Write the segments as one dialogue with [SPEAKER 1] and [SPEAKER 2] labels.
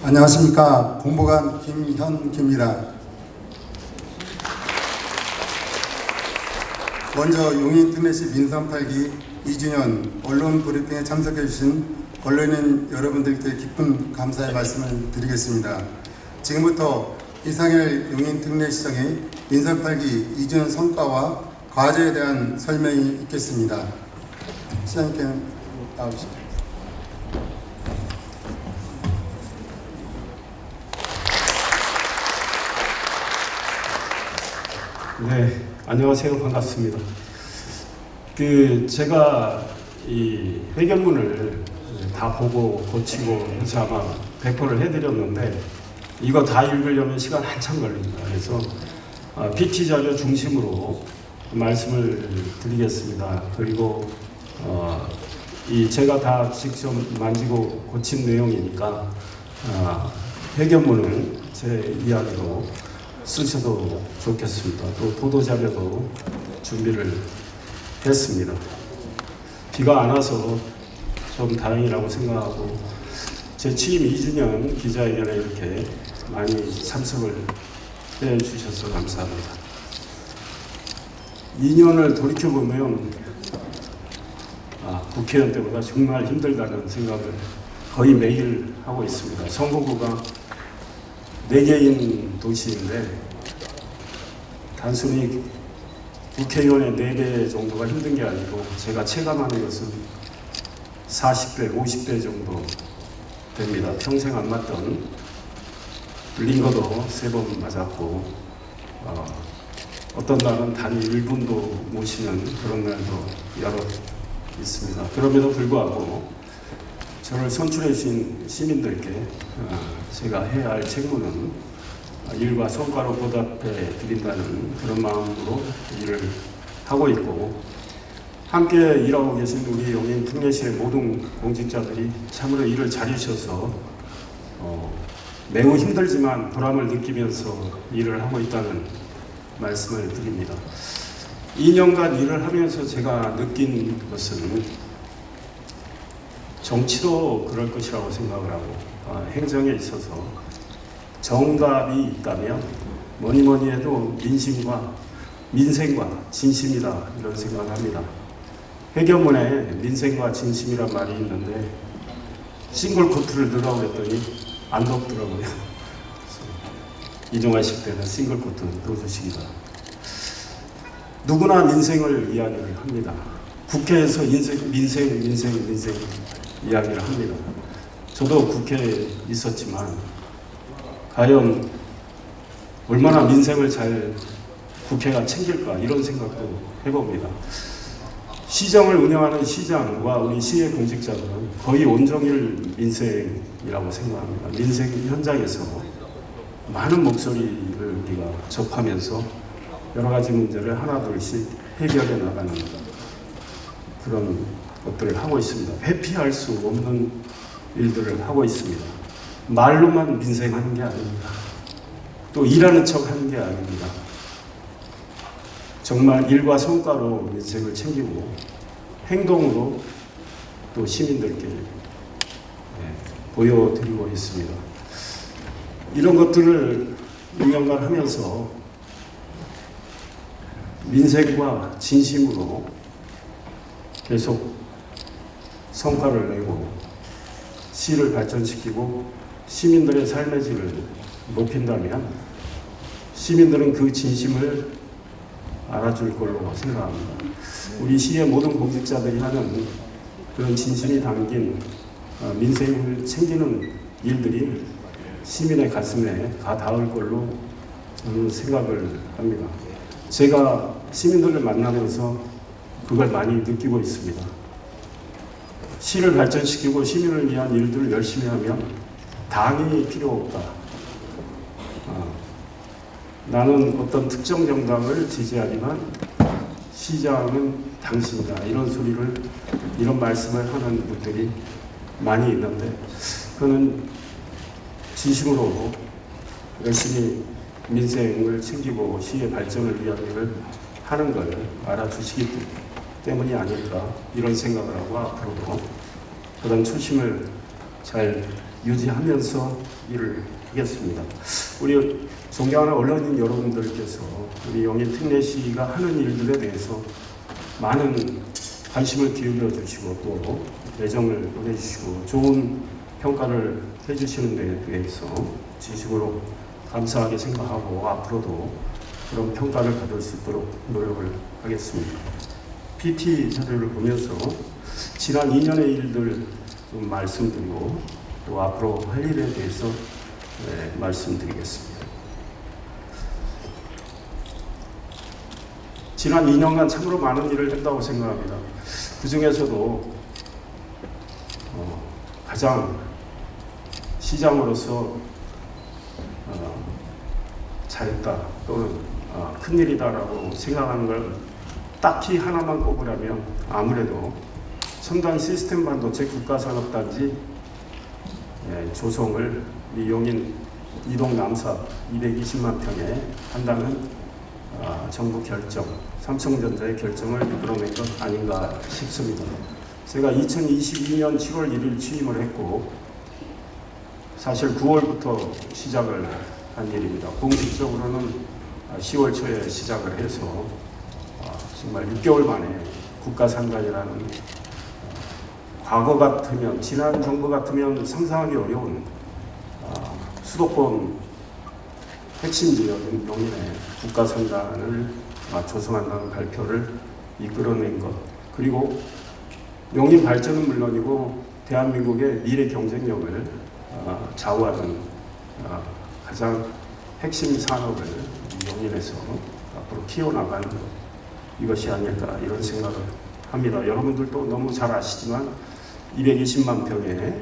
[SPEAKER 1] 안녕하십니까. 공보관 김현기입니다. 먼저 용인인터넷이 민선 8기 2주년 언론 브리핑에 참석해 주신 언론인 여러분들께 깊은 감사의 말씀을 드리겠습니다. 지금부터 이상열 용인특례시장의 민선 8기 2주년 성과와 과제에 대한 설명이 있겠습니다. 시장님께 나오시죠.
[SPEAKER 2] 네, 안녕하세요. 반갑습니다. 제가 이 회견문을 다 보고 고치고 해서 아마 배포를 해드렸는데 이거 다 읽으려면 시간 한참 걸립니다. 그래서 PT 자료 중심으로 말씀을 드리겠습니다. 그리고 제가 다 직접 만지고 고친 내용이니까 회견문은 제 이야기로 쓰셔도 좋겠습니다. 또 보도자료도 준비를 했습니다. 비가 안 와서 좀 다행이라고 생각하고 제 취임 2주년 기자회견에 이렇게 많이 참석을 해주셔서 감사합니다. 2년을 돌이켜보면 국회의원 때보다 정말 힘들다는 생각을 거의 매일 하고 있습니다. 선거구가 4개인 도시인데 단순히 국회의원의 4배 정도가 힘든 게 아니고 제가 체감하는 것은 40배, 50배 정도 됩니다. 평생 안 맞던 링거도 3번 맞았고 어떤 날은 단 1분도 못 쉬는 그런 날도 여러 있습니다. 그럼에도 불구하고 저를 선출해 주신 시민들께 제가 해야 할 책무는 일과 성과로 보답해 드린다는 그런 마음으로 일을 하고 있고, 함께 일하고 계신 우리 용인 특례시의 모든 공직자들이 참으로 일을 잘해주셔서 매우 힘들지만 보람을 느끼면서 일을 하고 있다는 말씀을 드립니다. 2년간 일을 하면서 제가 느낀 것은 정치도 그럴 것이라고 생각을 하고 행정에 있어서 정답이 있다면 뭐니 해도 민생과 진심이다 이런 생각을 합니다. 회견문에 민생과 진심이란 말이 있는데 싱글 코트를 넣으라고 했더니 안 넣더라고요. 이동하실 때는 싱글 코트 넣어주시기 바랍니다. 누구나 민생을 이야기를 합니다. 국회에서 민생 이야기를 합니다. 저도 국회에 있었지만 과연 얼마나 민생을 잘 국회가 챙길까 이런 생각도 해봅니다. 시정을 운영하는 시장과 우리 시의 공직자들은 거의 온종일 민생이라고 생각합니다. 민생 현장에서 많은 목소리를 우리가 접하면서 여러 가지 문제를 하나둘씩 해결해 나가는 그런 것들을 하고 있습니다. 회피할 수 없는 일들을 하고 있습니다. 말로만 민생하는 게 아닙니다. 또 일하는 척 하는 게 아닙니다. 정말 일과 성과로 민생을 챙기고 행동으로 또 시민들께 보여드리고 있습니다. 이런 것들을 6년간 하면서 민생과 진심으로 계속 성과를 내고 시를 발전시키고 시민들의 삶의 질을 높인다면 시민들은 그 진심을 알아줄 걸로 생각합니다. 우리 시의 모든 공직자들이 하는 그런 진심이 담긴 민생을 챙기는 일들이 시민의 가슴에 가 닿을 걸로 저는 생각을 합니다. 제가 시민들을 만나면서 그걸 많이 느끼고 있습니다. 시를 발전시키고 시민을 위한 일들을 열심히 하면 당이 필요 없다. 나는 어떤 특정 정당을 지지하지만 시장은 당신이다. 이런 말씀을 하는 분들이 많이 있는데 그는 진심으로 열심히 민생을 챙기고 시의 발전을 위한 일을 하는 걸 알아주시기 때문이 아닐까 이런 생각을 하고 앞으로도 그런 초심을 잘 유지하면서 일을 하겠습니다. 우리 존경하는 언론인 여러분들께서 우리 용인 특례시가 하는 일들에 대해서 많은 관심을 기울여 주시고 또 애정을 보내주시고 좋은 평가를 해주시는 데 대해서 진심으로 감사하게 생각하고 앞으로도 그런 평가를 받을 수 있도록 노력을 하겠습니다. PT 자료를 보면서 지난 2년의 일들 좀 말씀드리고 또 앞으로 할 일에 대해서 말씀드리겠습니다. 지난 2년간 참으로 많은 일을 했다고 생각합니다. 그 중에서도 가장 시장으로서 잘했다 또는 큰일이다라고 생각하는 걸 딱히 하나만 꼽으라면 아무래도 첨단 시스템 반도체 국가산업단지 조성을 우리 용인 이동 남사 220만 평에 한다는 정부 결정, 삼성전자의 결정을 이끌어낸 것 아닌가 싶습니다. 제가 2022년 7월 1일 취임을 했고 사실 9월부터 시작을 한 일입니다. 공식적으로는 10월 초에 시작을 해서 정말 6개월 만에 국가산단이라는 과거 같으면 지난 정부 같으면 상상하기 어려운 수도권 핵심 지역인 용인에 국가산단을 조성한다는 발표를 이끌어낸 것, 그리고 용인 발전은 물론이고 대한민국의 미래 경쟁력을 좌우하는 가장 핵심 산업을 용인에서 앞으로 키워나가는 것, 이것이 아닐까 이런 생각을 합니다. 여러분들도 너무 잘 아시지만 220만 평에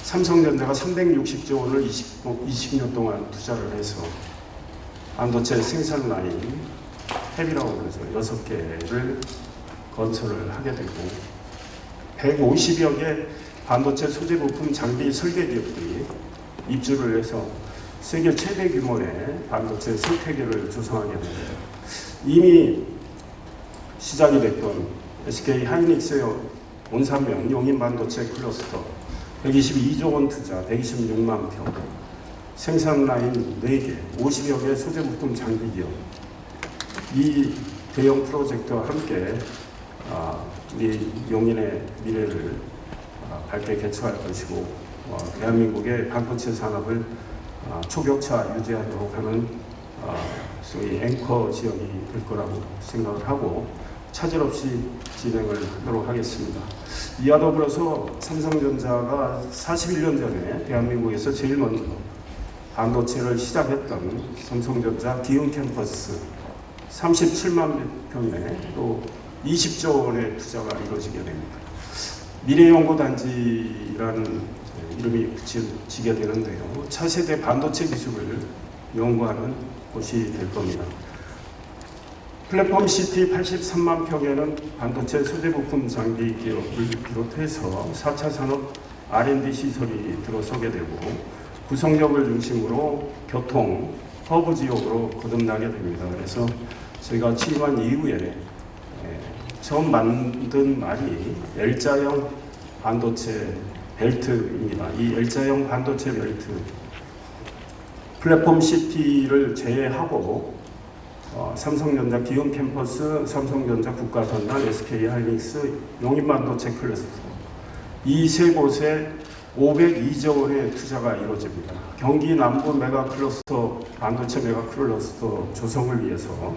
[SPEAKER 2] 삼성전자가 360조 원을 20년 동안 투자를 해서 반도체 생산 라인 햅이라고 그러죠. 6개를 건설을 하게 되고 150여 개 반도체 소재 부품 장비 설계 기업들이 입주를 해서 세계 최대 규모의 반도체 생태계를 조성하게 됩니다. 이미 시작이 됐던 SK 하이닉스의 온산면 용인 반도체 클러스터 122조 원 투자 126만 평 생산 라인 4개 50여 개 소재 부품 장비 기업, 이 대형 프로젝트와 함께 우리 용인의 미래를 밝게 개척할 것이고 대한민국의 반도체 산업을 초격차 유지하도록 하는 소위 앵커 지역이 될 거라고 생각을 하고 차질 없이 진행을 하도록 하겠습니다. 이와 더불어서 삼성전자가 41년 전에 대한민국에서 제일 먼저 반도체를 시작했던 삼성전자 기흥 캠퍼스 37만 평에 또 20조 원의 투자가 이루어지게 됩니다. 미래연구단지라는 이름이 붙여지게 되는데요. 차세대 반도체 기술을 연구하는 곳이 될 겁니다. 플랫폼 시티 83만 평에는 반도체 소재 부품 장비 기업을 비롯해서 4차 산업 R&D 시설이 들어서게 되고 구성역을 중심으로 교통, 허브 지역으로 거듭나게 됩니다. 그래서 저희가 취임한 이후에 처음 만든 말이 L자형 반도체 벨트입니다. 이 L자형 반도체 벨트, 플랫폼 시티를 제외하고 삼성전자 기흥 캠퍼스, 삼성전자 국가산단, SK 하이닉스, 용인 반도체 클러스터, 이 세 곳에 502조 원의 투자가 이루어집니다. 경기 남부 메가 클러스터, 반도체 메가 클러스터 조성을 위해서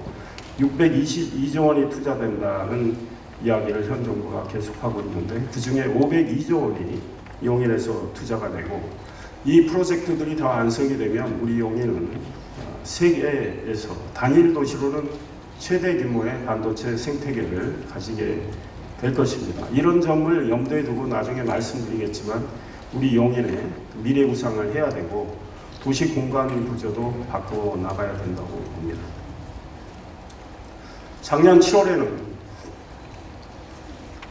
[SPEAKER 2] 622조 원이 투자된다는 이야기를 현 정부가 계속하고 있는데 그 중에 502조 원이 용인에서 투자가 되고 이 프로젝트들이 다 완성이 되면 우리 용인은 세계에서 단일 도시로는 최대 규모의 반도체 생태계를 가지게 될 것입니다. 이런 점을 염두에 두고 나중에 말씀드리겠지만 우리 용인의 미래 구상을 해야 되고 도시 공간 구조도 바꿔 나가야 된다고 봅니다. 작년 7월에는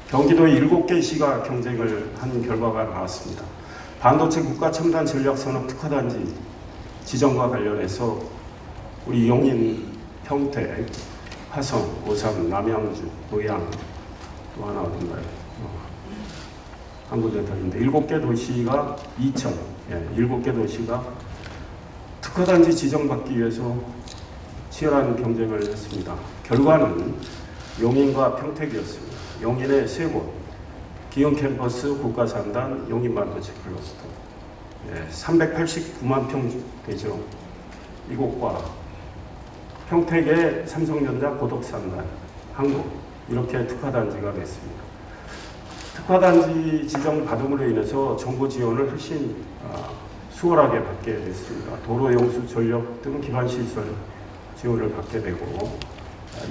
[SPEAKER 2] 경기도 7개 시가 경쟁을 한 결과가 나왔습니다. 반도체 국가 첨단 전략 산업 특화단지 지정과 관련해서 우리 용인, 평택, 화성, 오산, 남양주, 노양, 또 하나 어딘가요? 한 군데 더 있는데 7개 도시가 2천, 7개 도시가 특화단지 지정받기 위해서 치열한 경쟁을 했습니다. 결과는 용인과 평택이었습니다. 용인의 3곳, 기흥 캠퍼스 국가산단 용인반도체 클러스터, 389만 평 되죠. 이곳과 평택의 삼성전자 고덕산단, 한국 이렇게 특화단지가 됐습니다. 특화단지 지정 받음으로 인해서 정부 지원을 훨씬 수월하게 받게 됐습니다. 도로, 용수, 전력 등 기반 시설 지원을 받게 되고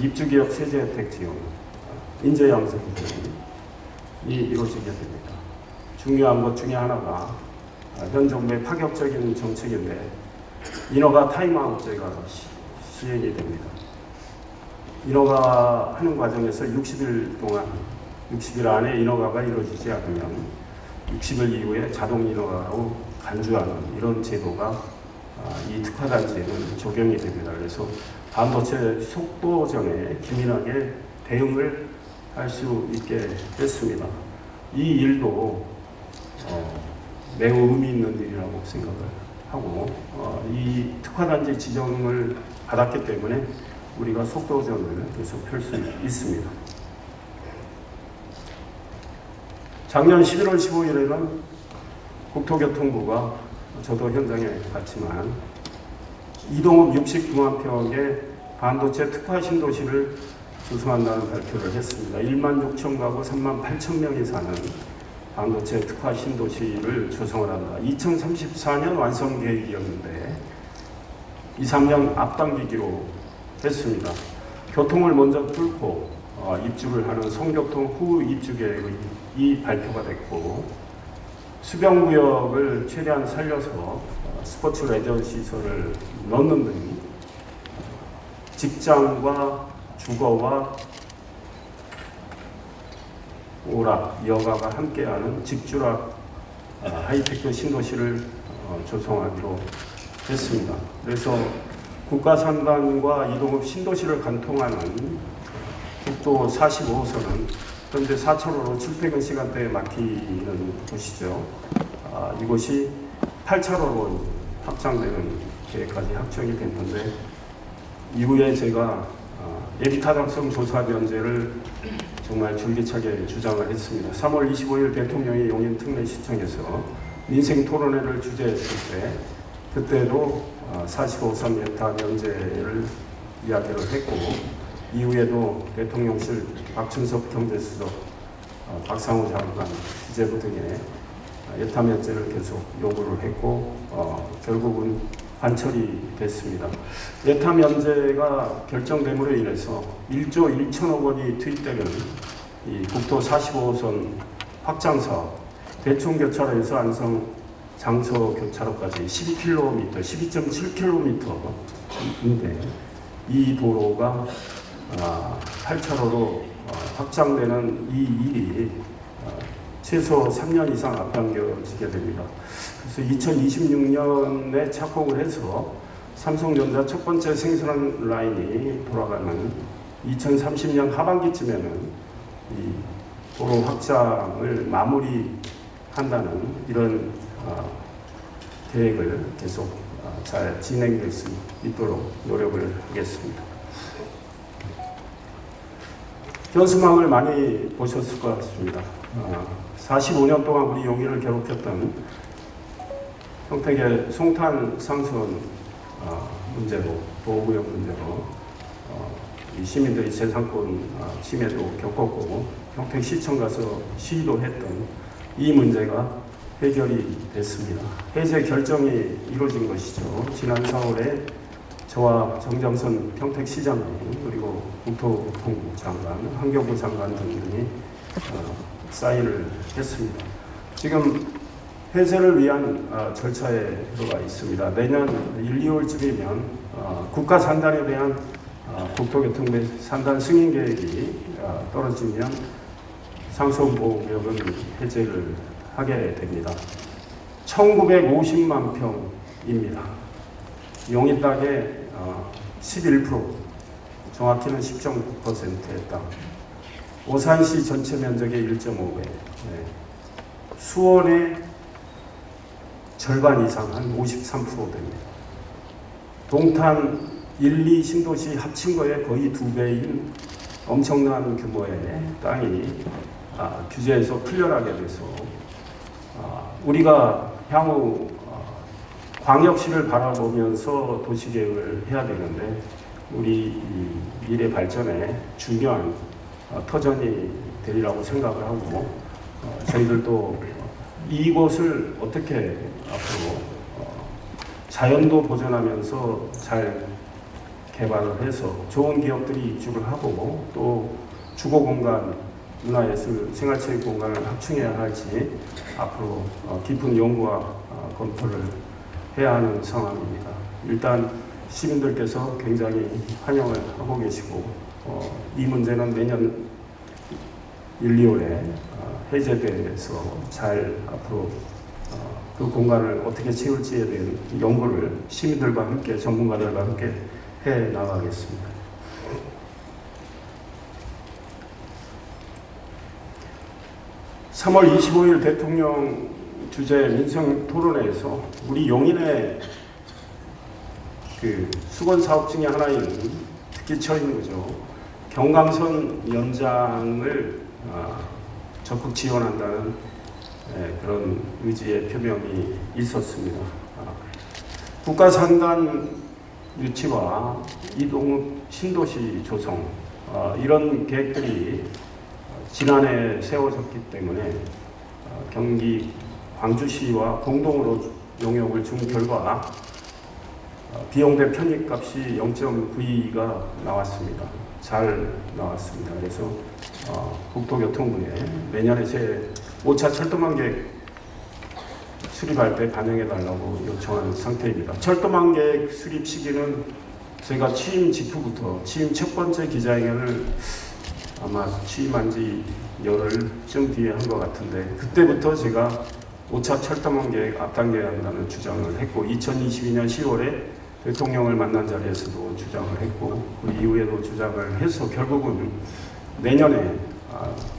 [SPEAKER 2] 입주기업 세제 혜택 지원, 인재 양성 등이 이루어지게 됩니다. 중요한 것 중에 하나가 현 정부의 파격적인 정책인데 인허가 타임아웃제가 시행이 됩니다. 인허가 하는 과정에서 60일 안에 인허가가 이루어지지 않으면 60일 이후에 자동 인허가로 간주하는 이런 제도가 이 특화단지에는 적용이 됩니다. 그래서 반도체 속도전에 기민하게 대응을 할 수 있게 됐습니다. 이 일도 매우 의미 있는 일이라고 생각을 하고 이 특화단지 지정을 받았기 때문에 우리가 속도전을 계속 펼 수 있습니다. 작년 11월 15일에는 국토교통부가 저도 현장에 갔지만 이동읍 69만 평의 반도체 특화 신도시를 조성한다는 발표를 했습니다. 1만 6천 가구 3만 8천 명이 사는 반도체 특화 신도시를 조성을 한다. 2034년 완성 계획이었는데 2, 3년 앞당기기로 했습니다. 교통을 먼저 뚫고 입주를 하는 송교통 후 입주 계획이 발표가 됐고 수변구역을 최대한 살려서 스포츠 레저 시설을 넣는 등 직장과 주거와 오락, 여가가 함께하는 직주락 하이테크 신도시를 조성하기로 했습니다. 그래서 국가산단과 이동읍 신도시를 간통하는 국도 45호선은 현재 4차로로 출퇴근 시간대에 막히는 곳이죠. 이곳이 8차로로 확장되는 계획까지 확정이 됐는데 이후에 제가 예비타당성 조사 면제를 정말 줄기차게 주장을 했습니다. 3월 25일 대통령이 용인 특례시청에서 민생 토론회를 주재했을 때 그때도 45선 예타 면제를 이야기를 했고 이후에도 대통령실 박준석 경제수석, 박상우 장관, 기재부 등의 예타 면제를 계속 요구를 했고 결국은 관철이 됐습니다. 예타 면제가 결정됨으로 인해서 1조 1천억 원이 투입되는 이 국도 45호선 확장 사업, 대충교차로에서 안성 장서 교차로까지 12km, 12.7km인데 이 도로가 8차로로 확장되는 이 일이 최소 3년 이상 앞당겨지게 됩니다. 그래서 2026년에 착공을 해서 삼성전자 첫 번째 생산 라인이 돌아가는 2030년 하반기쯤에는 이 도로 확장을 마무리한다는 이런 계획을 계속 잘 진행될 수 있도록 노력을 하겠습니다. 현수막을 많이 보셨을 것 같습니다. 45년 동안 우리 용인을 괴롭혔던 평택의 송탄 상수원 문제로, 보호구역 문제로 이 시민들이 재산권 침해도 겪었고 평택시청 가서 시위도 했던 이 문제가 해결이 됐습니다. 해제 결정이 이루어진 것이죠. 지난 4월에 저와 정정선 평택시장님 그리고 국토교통부 장관, 환경부 장관 등이 사인을 했습니다. 지금 해제를 위한 절차에 들어가 있습니다. 내년 1, 2월쯤이면 국가산단에 대한 국토교통부 산단 승인 계획이 떨어지면 상수원보호구역은 해제를 하게 됩니다. 1950만 평입니다. 용인 땅의 11%, 정확히는 10.9%의 땅. 오산시 전체 면적의 1.5배. 수원의 절반 이상, 한 53% 됩니다. 동탄 1, 2 신도시 합친 거에 거의 2배인 엄청난 규모의 땅이 규제에서 풀려나게 돼서 우리가 향후 광역시를 바라보면서 도시계획을 해야 되는데 우리 미래 발전에 중요한 터전이 되리라고 생각을 하고 저희들도 이곳을 어떻게 앞으로 자연도 보존하면서 잘 개발을 해서 좋은 기업들이 입주를 하고 또 주거공간, 문화예술, 생활체육 공간을 확충해야 할지 앞으로 깊은 연구와 검토를 해야 하는 상황입니다. 일단 시민들께서 굉장히 환영을 하고 계시고 이 문제는 내년 1, 2월에 해제돼서 잘 앞으로 그 공간을 어떻게 채울지에 대한 연구를 시민들과 함께 전문가들과 함께 해 나가겠습니다. (3월 25일) 대통령 주재 민생 토론회에서 우리 용인의 그 수건 사업 중에 하나인 특기처인 거죠. 경강선 연장을 적극 지원한다는 그런 의지의 표명이 있었습니다. 국가산단 유치와 이동 신도시 조성 이런 계획들이 지난해 세워졌기 때문에 경기 광주시와 공동으로 용역을 준 결과 비용대 편입값이 0.92가 나왔습니다. 잘 나왔습니다. 그래서 국토교통부에 내년에 제 5차 철도망 계획 수립할 때 반영해달라고 요청한 상태입니다. 철도망 계획 수립 시기는 제가 취임 직후부터 취임 첫 번째 기자회견을 아마 취임한 지 열흘쯤 뒤에 한 것 같은데 그때부터 제가 5차 철도망 계획 앞당겨야 한다는 주장을 했고 2022년 10월에 대통령을 만난 자리에서도 주장을 했고 그 이후에도 주장을 해서 결국은 내년에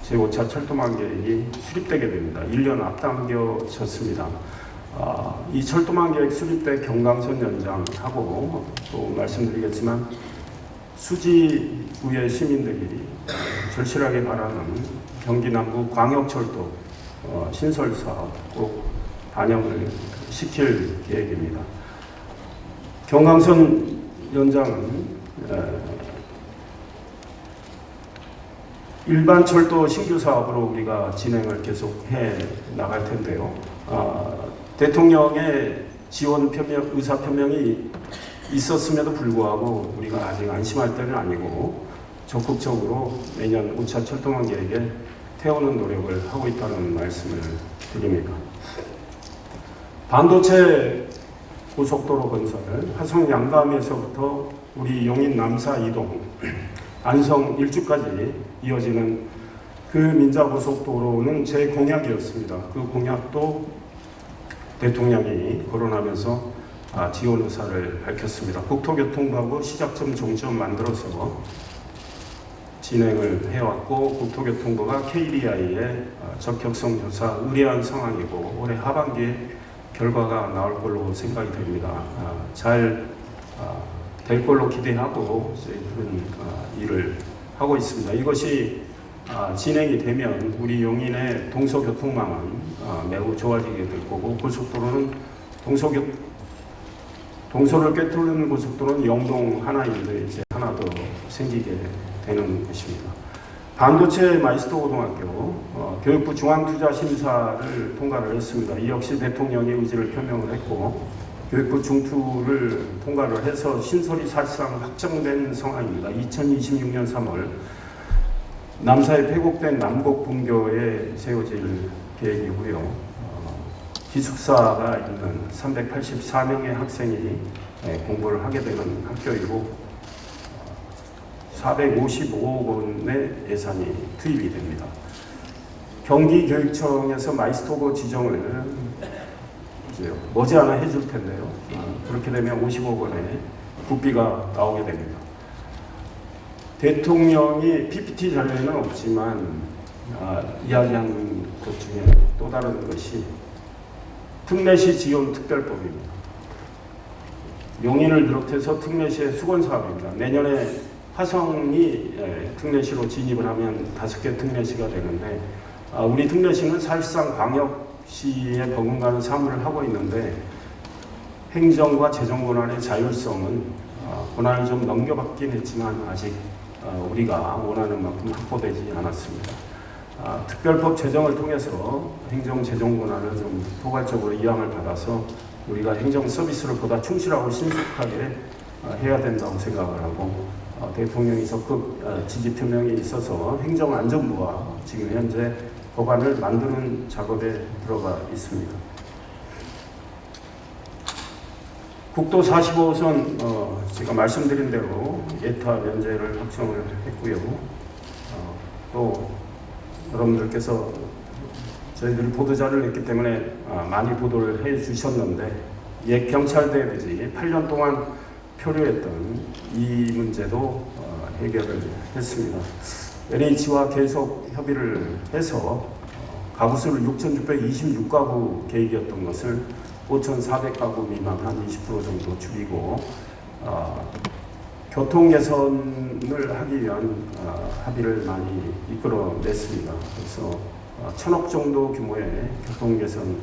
[SPEAKER 2] 제5차 철도망 계획이 수립되게 됩니다. 1년 앞당겨졌습니다. 이 철도망 계획 수립 때 경강선 연장하고 또 말씀드리겠지만 수지구의 시민들이 절실하게 바라는 경기 남부 광역철도 신설 사업 꼭 반영을 시킬 계획입니다. 경강선 연장은 일반 철도 신규 사업으로 우리가 진행을 계속 해 나갈 텐데요. 대통령의 지원 표명, 의사 표명이 있었음에도 불구하고 우리가 아직 안심할 때는 아니고 적극적으로 내년 5차 철도망 계획에 태우는 노력을 하고 있다는 말씀을 드립니다. 반도체 고속도로 건설, 화성 양감에서부터 우리 용인 남사 이동, 안성 일주까지 이어지는 그 민자고속도로는 제 공약이었습니다. 그 공약도 대통령이 거론하면서 지원 의사를 밝혔습니다. 국토교통부하고 시작점 종점 만들어서 진행을 해왔고 국토교통부가 KDI의 적격성 조사 의뢰한 상황이고 올해 하반기에 결과가 나올 걸로 생각이 됩니다. 잘 될 걸로 기대하고 그런 일을 하고 있습니다. 이것이 진행이 되면 우리 용인의 동서교통망은 매우 좋아지게 될 거고 고속도로는 동서를 꿰뚫는 고속도로는 영동 하나인데 이제 하나 더 생기게 되는 것입니다. 반도체 마이스터 고등학교 교육부 중앙투자심사를 통과를 했습니다. 이 역시 대통령의 의지를 표명을 했고 교육부 중투를 통과를 해서 신설이 사실상 확정된 상황입니다. 2026년 3월 남사에 폐곡된 남곡분교에 세워질 계획이고요. 기숙사가 있는 384명의 학생이 공부를 하게 되는 학교이고 455억 원의 예산이 투입이 됩니다. 경기교육청에서 마이스터고 지정을 이제 머지않아 해줄 텐데요. 그렇게 되면 50억 원의 국비가 나오게 됩니다. 대통령이 PPT 자료에는 없지만 이야기한 것 중에 또 다른 것이 특례시 지원 특별법입니다. 용인을 비롯해서 특례시의 수건 사업입니다. 내년에 화성이 특례시로 진입을 하면 5개 특례시가 되는데 우리 특례시는 사실상 광역시에 버금가는 사무를 하고 있는데 행정과 재정 권한의 자율성은 권한을 좀 넘겨받긴 했지만 아직 우리가 원하는 만큼 확보되지 않았습니다. 특별법 제정을 통해서 행정 재정 권한을 좀 포괄적으로 이양을 받아서 우리가 행정 서비스를 보다 충실하고 신속하게 해야 된다고 생각을 하고 대통령이 적극 지지 표명이 있어서 행정안전부가 지금 현재 법안을 만드는 작업에 들어가 있습니다. 국도 45호선 제가 말씀드린 대로 예타 면제를 확정을 했고요. 또 여러분들께서 저희들이 보도자를 냈기 때문에 많이 보도를 해 주셨는데 옛 경찰대회지 8년 동안 표류했던 이 문제도 해결을 했습니다. LH와 계속 협의를 해서 가구수를 6,626가구 계획이었던 것을 5,400가구 미만 한 20% 정도 줄이고 교통 개선을 하기 위한 합의를 많이 이끌어냈습니다. 그래서 1,000억 정도 규모의 교통 개선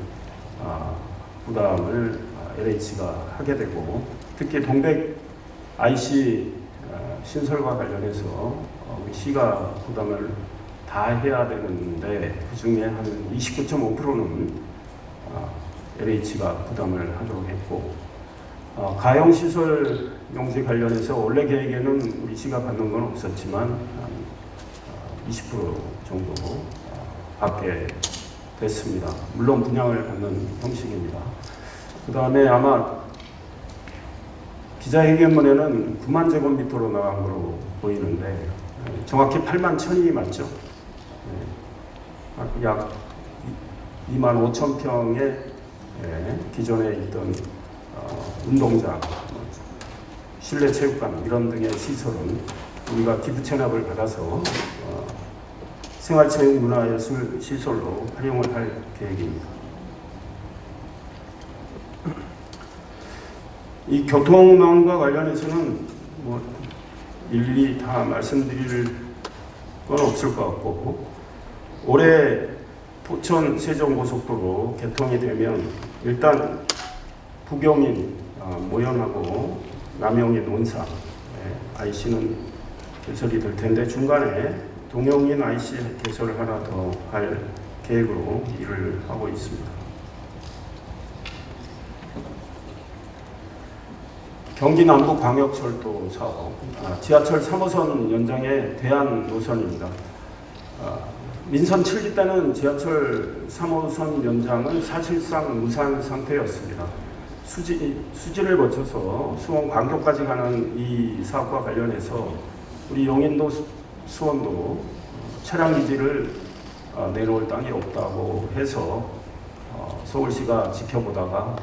[SPEAKER 2] 부담을 LH가 하게 되고 특히 동백 IC 신설과 관련해서 우리 시가 부담을 다 해야 되는데 그 중에 한 29.5%는 LH가 부담을 하도록 했고 가용시설 용지 관련해서 원래 계획에는 우리 시가 받는 건 없었지만 한 20% 정도 받게 됐습니다. 물론 분양을 받는 형식입니다. 그 다음에 아마 기자회견문에는 9만 제곱미터로 나간 걸로 보이는데 정확히 8만 1,000이 맞죠? 약 2만 5천 평의 기존에 있던 운동장, 실내 체육관 이런 등의 시설은 우리가 기부 체납을 받아서 생활체육 문화예술 시설로 활용을 할 계획입니다. 이 교통망과 관련해서는 뭐 일일이 다 말씀드릴 건 없을 것 같고 올해 포천 세종고속도로 개통이 되면 일단 부경인 모연하고 남영인 논산 IC는 개설이 될 텐데 중간에 동영인 IC 개설을 하나 더 할 계획으로 일을 하고 있습니다. 경기 남부 광역철도 사업 지하철 3호선 연장의 대안 노선입니다. 민선 7기 때는 지하철 3호선 연장은 사실상 무산 상태였습니다. 수지를 거쳐서 수원 광교까지 가는 이 사업과 관련해서 우리 용인도 수원도 차량 기지를 내놓을 땅이 없다고 해서 서울시가 지켜보다가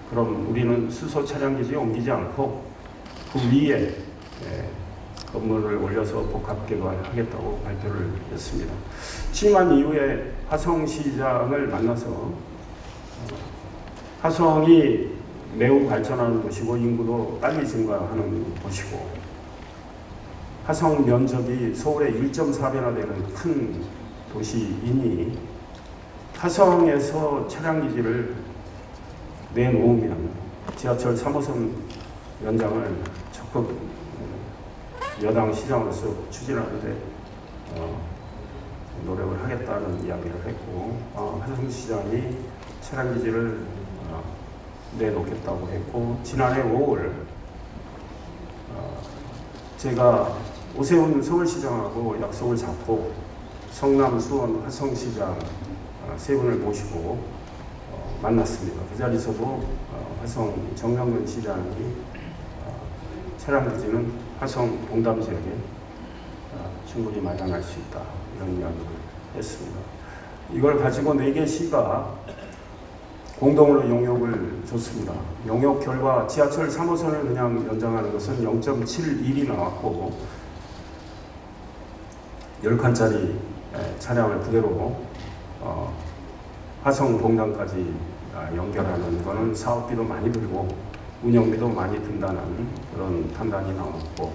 [SPEAKER 2] 그럼 우리는 수소 차량 기지에 옮기지 않고 그 위에 건물을 올려서 복합 개발하겠다고 발표를 했습니다. 취임한 이후에 화성시장을 만나서 화성이 매우 발전하는 도시고 인구도 빨리 증가하는 도시고 화성 면적이 서울의 1.4배나 되는 큰 도시이니 화성에서 차량 기지를 내놓으면 지하철 3호선 연장을 적극 여당 시장으로서 추진하는데 노력을 하겠다는 이야기를 했고 화성시장이 차량 기지를 내놓겠다고 했고 지난해 5월 제가 오세훈 서울시장하고 약속을 잡고 성남, 수원, 화성시장 세 분을 모시고 만났습니다. 그 자리에서도 화성 정명근 시장이 차량 기지는 화성 동담 지역에 충분히 마련할 수 있다 이런 이야기를 했습니다. 이걸 가지고 4개 시가 공동으로 용역을 줬습니다. 용역 결과 지하철 3호선을 그냥 연장하는 것은 0.71이 나왔고 10칸짜리 차량을 그대로 화성 봉담까지 연결하는 것은 사업비도 많이 들고 운영비도 많이 든다는 그런 판단이 나왔고,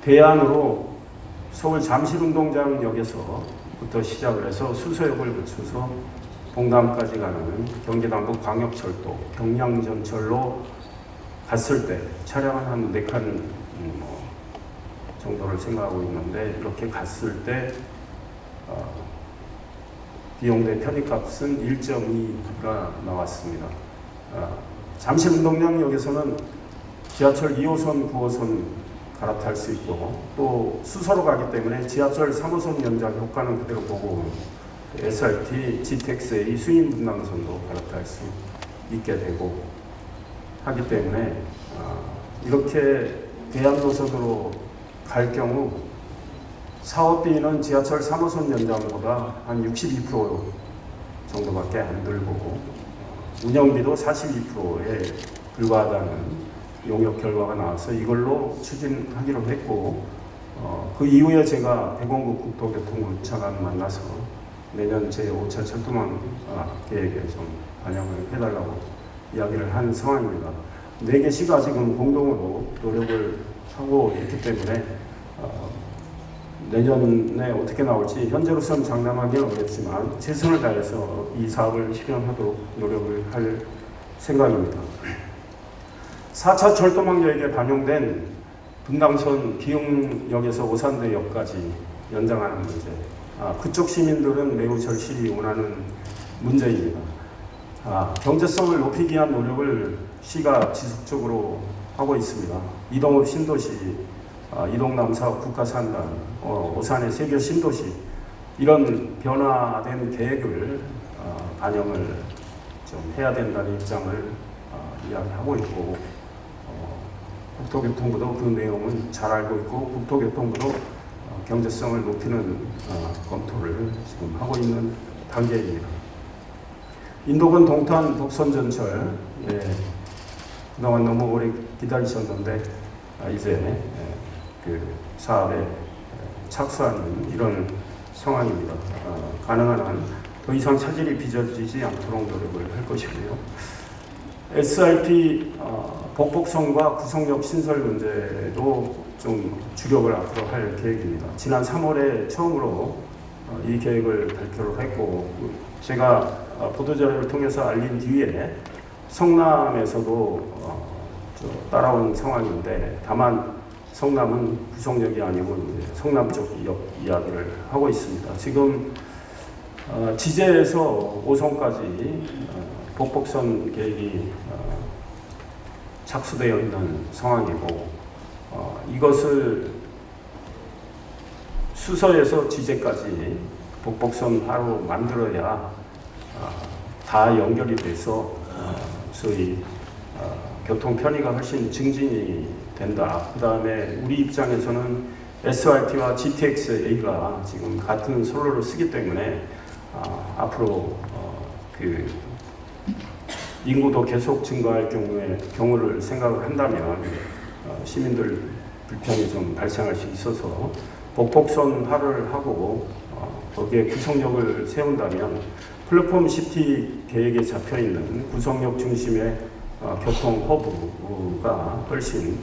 [SPEAKER 2] 대안으로 서울 잠실운동장역에서부터 시작을 해서 수서역을 거쳐서 봉담까지 가는 경기남부 광역철도 경량전철로 갔을 때 차량은 한 4칸 정도를 생각하고 있는데, 이렇게 갔을 때 비용대 편입값은 1.2가 나왔습니다. 잠실운동장역에서는 지하철 2호선, 9호선 갈아탈 수 있고, 또 수서로 가기 때문에 지하철 3호선 연장 효과는 그대로 보고 SRT, GTX의 수인 분당선도 갈아탈 수 있게 되고 하기 때문에 이렇게 대안 노선으로 갈 경우 사업비는 지하철 3호선 연장보다 한 62% 정도밖에 안 들고 운영비도 42%에 불과하다는 용역 결과가 나와서 이걸로 추진하기로 했고, 그 이후에 제가 백원국 국토교통부 차관 만나서 내년 제5차 철도망 계획에 좀 반영을 해달라고 이야기를 한 상황입니다. 4개 시가 지금 공동으로 노력을 하고 있기 때문에 내년에 어떻게 나올지 현재로서는 장담하기는 어렵지만 최선을 다해서 이 사업을 실현하도록 노력을 할 생각입니다. 4차 철도망 계획에 반영된 분당선 기흥역에서 오산대역까지 연장하는 문제, 그쪽 시민들은 매우 절실히 원하는 문제입니다. 경제성을 높이기 위한 노력을 시가 지속적으로 하고 있습니다. 이동읍 신도시, 이동남사업 국가산단, 오산의 세계 신도시, 이런 변화된 계획을 반영을 좀 해야 된다는 입장을 이야기하고 있고, 국토교통부도 그 내용은 잘 알고 있고, 국토교통부도 경제성을 높이는 검토를 지금 하고 있는 단계입니다. 인도군 동탄 독선전철, 그동안 너무 오래 기다리셨는데 이제 그 사업에 착수하는 이런 상황입니다. 가능한 한 더 이상 차질이 빚어지지 않도록 노력을 할 것이고요. SRT 복복선과 구성역 신설 문제도 좀 주력을 앞으로 할 계획입니다. 지난 3월에 처음으로 이 계획을 발표를 했고, 제가 보도자료를 통해서 알린 뒤에 성남에서도 따라온 상황인데, 다만 성남은 구성역이 아니고 이제 성남 쪽 역 이야기를 하고 있습니다. 지금 지제에서 5선까지 복복선 계획이 착수되어 있는 상황이고, 이것을 수서에서 지제까지 복복선 하루 만들어야 다 연결이 돼서 소위 교통 편의가 훨씬 증진이 된다. 그 다음에 우리 입장에서는 SRT와 GTX-A가 지금 같은 선로를 쓰기 때문에 앞으로 그 인구도 계속 증가할 경우를 생각을 한다면 시민들 불편이 좀 발생할 수 있어서 복복선화를 하고 거기에 구성역을 세운다면 플랫폼 시티 계획에 잡혀 있는 구성역 중심의 교통 허브가 훨씬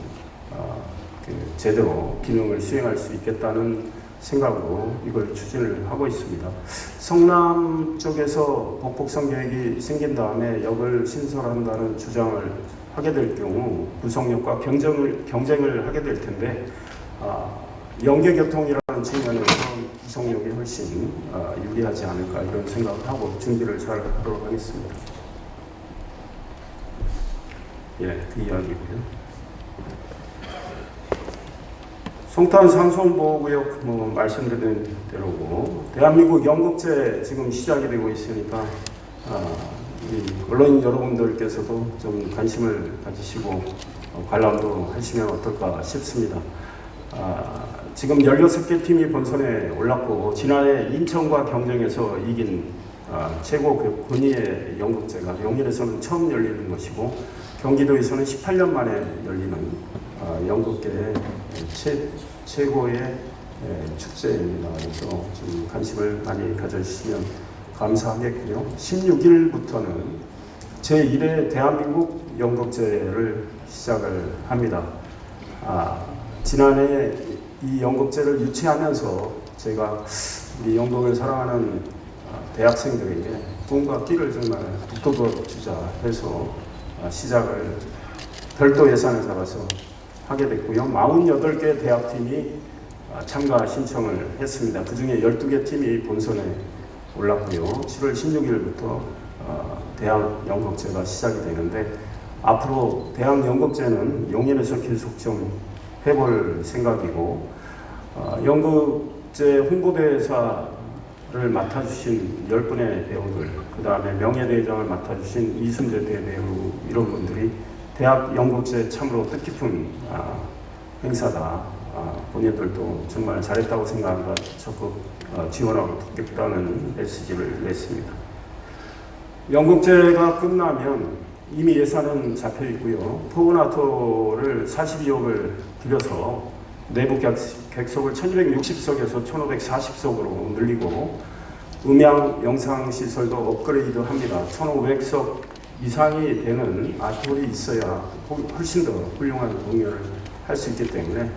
[SPEAKER 2] 제대로 기능을 수행할 수 있겠다는 생각으로 이걸 추진을 하고 있습니다. 성남 쪽에서 복복선 계획이 생긴 다음에 역을 신설한다는 주장을 하게 될 경우 구성역과 경쟁을 하게 될 텐데, 연계교통이라는 측면에서 구성역이 훨씬 유리하지 않을까 이런 생각을 하고 준비를 잘 하도록 하겠습니다. 그 이야기고요. 송탄 상송보호구역 말씀드린 대로고, 대한민국 연극제 지금 시작이 되고 있으니까 우리 언론인 여러분들께서도 좀 관심을 가지시고 관람도 하시면 어떨까 싶습니다. 지금 16개 팀이 본선에 올랐고, 지난해 인천과 경쟁해서 이긴 최고 권위의 연극제가 용인에서는 처음 열리는 것이고, 경기도에서는 18년 만에 열리는 연극계의 최고의 축제입니다. 그래서 좀 관심을 많이 가져주시면 감사하겠고요. 16일부터는 제1회 대한민국 연극제를 시작을 합니다. 지난해 이 연극제를 유치하면서 제가 우리 연극을 사랑하는 대학생들에게 꿈과 끼를 정말 북돋워 주자 해서 시작을 별도 예산을 잡아서 하게 됐고요. 48개 대학팀이 참가 신청을 했습니다. 그 중에 12개 팀이 본선에 올랐고요. 7월 16일부터 대학 연극제가 시작이 되는데 앞으로 대학 연극제는 용인에서 계속 좀 해볼 생각이고 연극제 홍보대사를 맡아주신 10분의 배우들, 그 다음에 명예대장을 맡아주신 이순재 대배우 이런 분들이 대학 연극제 참으로 뜻깊은 행사다. 본인들도 정말 잘했다고 생각한다. 적극 지원하고 돕겠다는 메시지를 냈습니다. 연극제가 끝나면 이미 예산은 잡혀 있고요. 포근아토를 42억을 들여서 내부 객석을 1260석에서 1540석으로 늘리고 음향 영상 시설도 업그레이드 합니다. 1500석 이상이 되는 아트홀이 있어야 훨씬 더 훌륭한 공연을 할 수 있기 때문에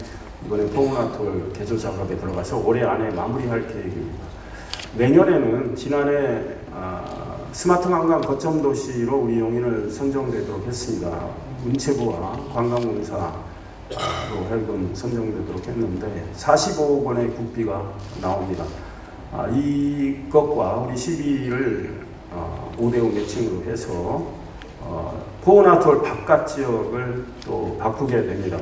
[SPEAKER 2] 이번에 포근아톨 개조 작업에 들어가서 올해 안에 마무리할 계획입니다. 내년에는 지난해 스마트 관광 거점 도시로 우리 용인을 선정되도록 했습니다. 문체부와 관광공사로 하여금 선정되도록 했는데 45억 원의 국비가 나옵니다. 이것과 우리 시비를 5대5 매칭으로 해서 포근아톨 바깥 지역을 또 바꾸게 됩니다.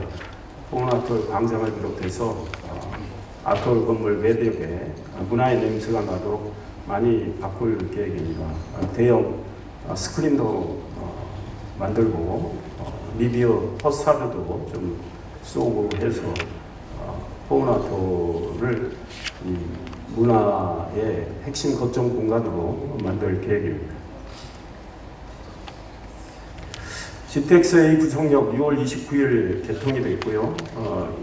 [SPEAKER 2] 포근아톨 광장을 비롯해서 아톨 건물 매대 개 문화의 냄새가 나도록 많이 바꿀 계획입니다. 대형 스크린도 만들고 미디어 퍼사드도 좀 쏘고 해서 포근아톨을 문화의 핵심 거점 공간으로 만들 계획입니다. GTX-A 구성역 6월 29일 개통이 되었고요.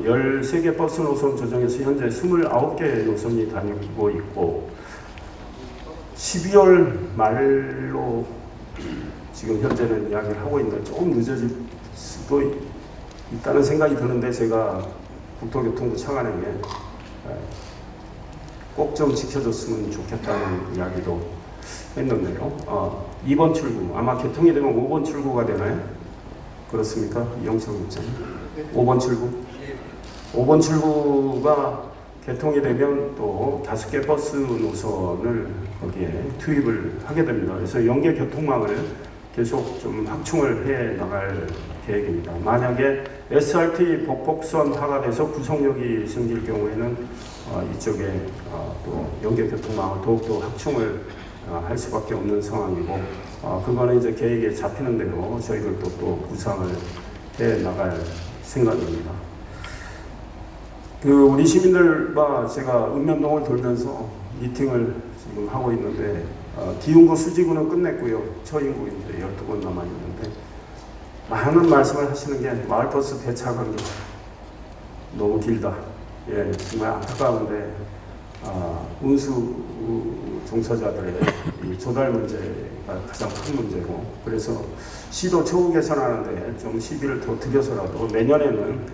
[SPEAKER 2] 13개 버스 노선 조정에서 현재 29개 노선이 다니고 있고 12월 말로 지금 현재는 이야기를 하고 있는데 조금 늦어질 수도 있다는 생각이 드는데 제가 국토교통부 차관에게 꼭 좀 지켜줬으면 좋겠다는 이야기도 했는데요. 2번 출구, 아마 개통이 되면 5번 출구가 되나요? 그렇습니까? 이영철 국장님. 5번 출구? 5번 출구가 개통이 되면 또 5개 버스 노선을 거기에 투입을 하게 됩니다. 그래서 연계 교통망을 계속 좀 확충을 해 나갈 계획입니다. 만약에 SRT 복폭선화가 돼서 구성역이 생길 경우에는 이쪽에 또 연계 교통망을 더욱더 확충을 할 수밖에 없는 상황이고 그거는 이제 계획에 잡히는 대로 저희들도 또 구상을 해 나갈 생각입니다. 우리 시민들과 제가 읍면동을 돌면서 미팅을 지금 하고 있는데 기흥구 수지구는 끝냈고요. 처인구 이제 12건 남아 있는데 많은 말씀을 하시는 게 마을버스 배차관계 너무 길다. 예, 정말 안타까운데 운수 종사자들의 이 조달 문제가 가장 큰 문제고 그래서 시도 처우 개선하는데 좀 시비를 더 들여서라도 내년에는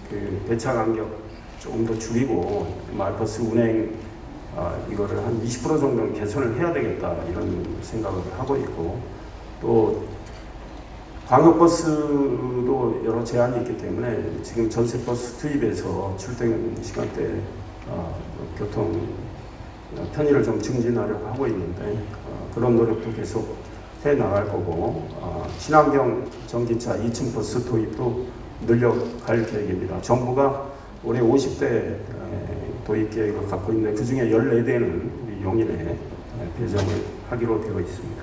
[SPEAKER 2] 그 배차 간격 조금 더 줄이고 마을버스 운행 이거를 한 20% 정도는 개선을 해야 되겠다 이런 생각을 하고 있고 또 광역버스도 여러 제한이 있기 때문에 지금 전세버스 투입해서 출퇴근 시간대 교통 편의를 좀 증진하려고 하고 있는데 그런 노력도 계속 해 나갈 거고 친환경 전기차 2층 버스 도입도 늘려갈 계획입니다. 정부가 올해 50대 도입 계획을 갖고 있는데 그 중에 14대는 우리 용인에 배정을 하기로 되어 있습니다.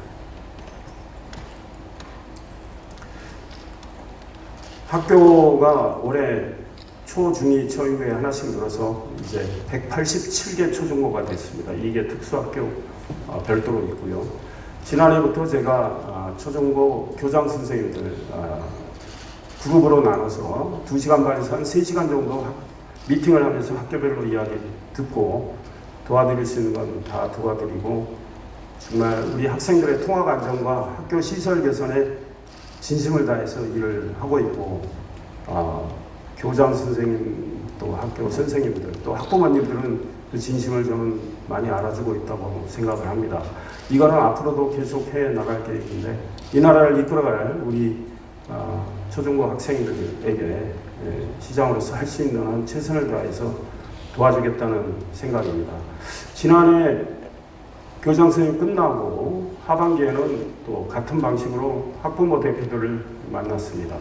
[SPEAKER 2] 학교가 올해 초, 중2, 처유에 하나씩 늘어서 이제 187개 초중고가 됐습니다. 이게 특수학교 별도로 있고요. 지난해부터 제가 초중고 교장 선생님들 그룹으로 나눠서 2시간 반에서 한 3시간 정도 미팅을 하면서 학교별로 이야기 듣고 도와드릴 수 있는 건 다 도와드리고 정말 우리 학생들의 통학 안전과 학교 시설 개선에 진심을 다해서 일을 하고 있고 교장 선생님 또 학교 선생님들 또 학부모님들은 그 진심을 저는 많이 알아주고 있다고 생각을 합니다. 이거는 앞으로도 계속 해 나갈 계획인데 이 나라를 이끌어갈 우리 초중고 학생들에게 시장으로서 할 수 있는 한 최선을 다해서 도와주겠다는 생각입니다. 지난해 교장 선생님 끝나고 하반기에는 또 같은 방식으로 학부모 대표들을 만났습니다.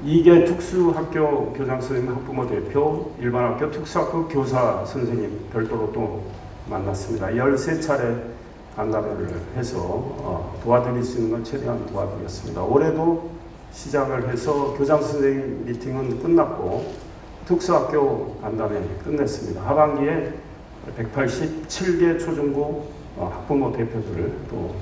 [SPEAKER 2] 2개 특수학교 교장 선생님 학부모 대표, 일반학교 특수학교 교사 선생님 별도로 또 만났습니다. 13차례 간담회를 해서 도와드릴 수 있는 건 최대한 도와드렸습니다. 올해도 시작을 해서 교장 선생님 미팅은 끝났고 특수학교 간담회 끝냈습니다. 하반기에 187개 초중고 학부모 대표들을 또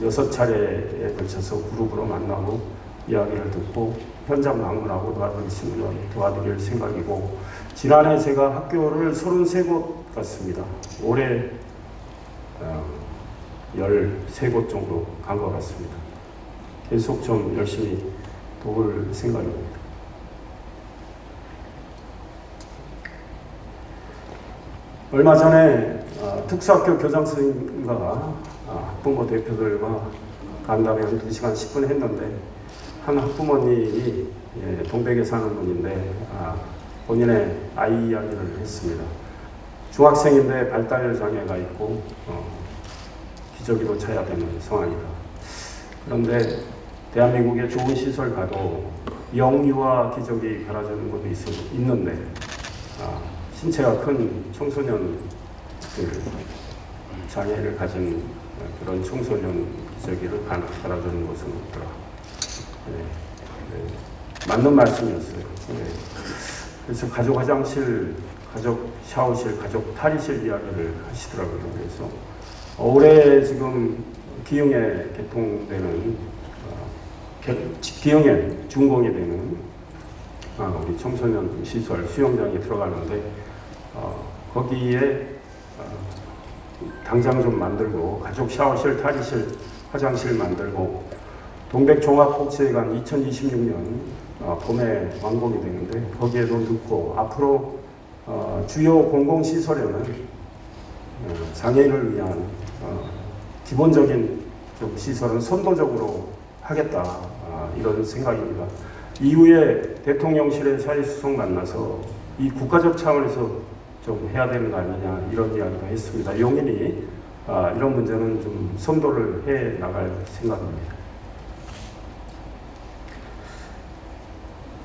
[SPEAKER 2] 6차례에 걸쳐서 그룹으로 만나고 이야기를 듣고 현장 방문하고 도와드릴 수 있는 건 도와드릴 생각이고 지난해 제가 학교를 33곳 갔습니다. 올해 13곳 정도 간 것 같습니다. 계속 좀 열심히 도울 생각입니다. 얼마 전에 특수학교 교장 선생님과 학부모 대표들과 간담회 한 2시간 10분 했는데 한 학부모님이 동백에 사는 분인데 본인의 아이 이야기를 했습니다. 중학생인데 발달 장애가 있고 기저귀도 차야 되는 상황이다. 그런데 대한민국에 좋은 시설 가도 영유아 기저귀 갈아주는 것도 있는데 신체가 큰 청소년 장애를 가진 그런 청소년 기저귀를 갈아주는 것은 없더라. 맞는 말씀이었어요. 그래서 가족 화장실, 가족 샤워실, 가족 탈의실 이야기를 하시더라고요. 그래서 올해 지금 기흥에 개통되는 기흥에 준공이 되는 우리 청소년 시설 수영장이 들어가는데 거기에 당장 좀 만들고 가족 샤워실, 탈의실, 화장실 만들고 동백종합복지회관 2026년 봄에 완공이 되는데 거기에도 넣고 앞으로 주요 공공시설에는 장애인을 위한 기본적인 좀 시설은 선도적으로 하겠다 이런 생각입니다. 이후에 대통령실의 사회수석 만나서 이 국가적 차원에서 좀 해야 되는 거 아니냐 이런 이야기도 했습니다. 용인이 이런 문제는 좀 선도를 해 나갈 생각입니다.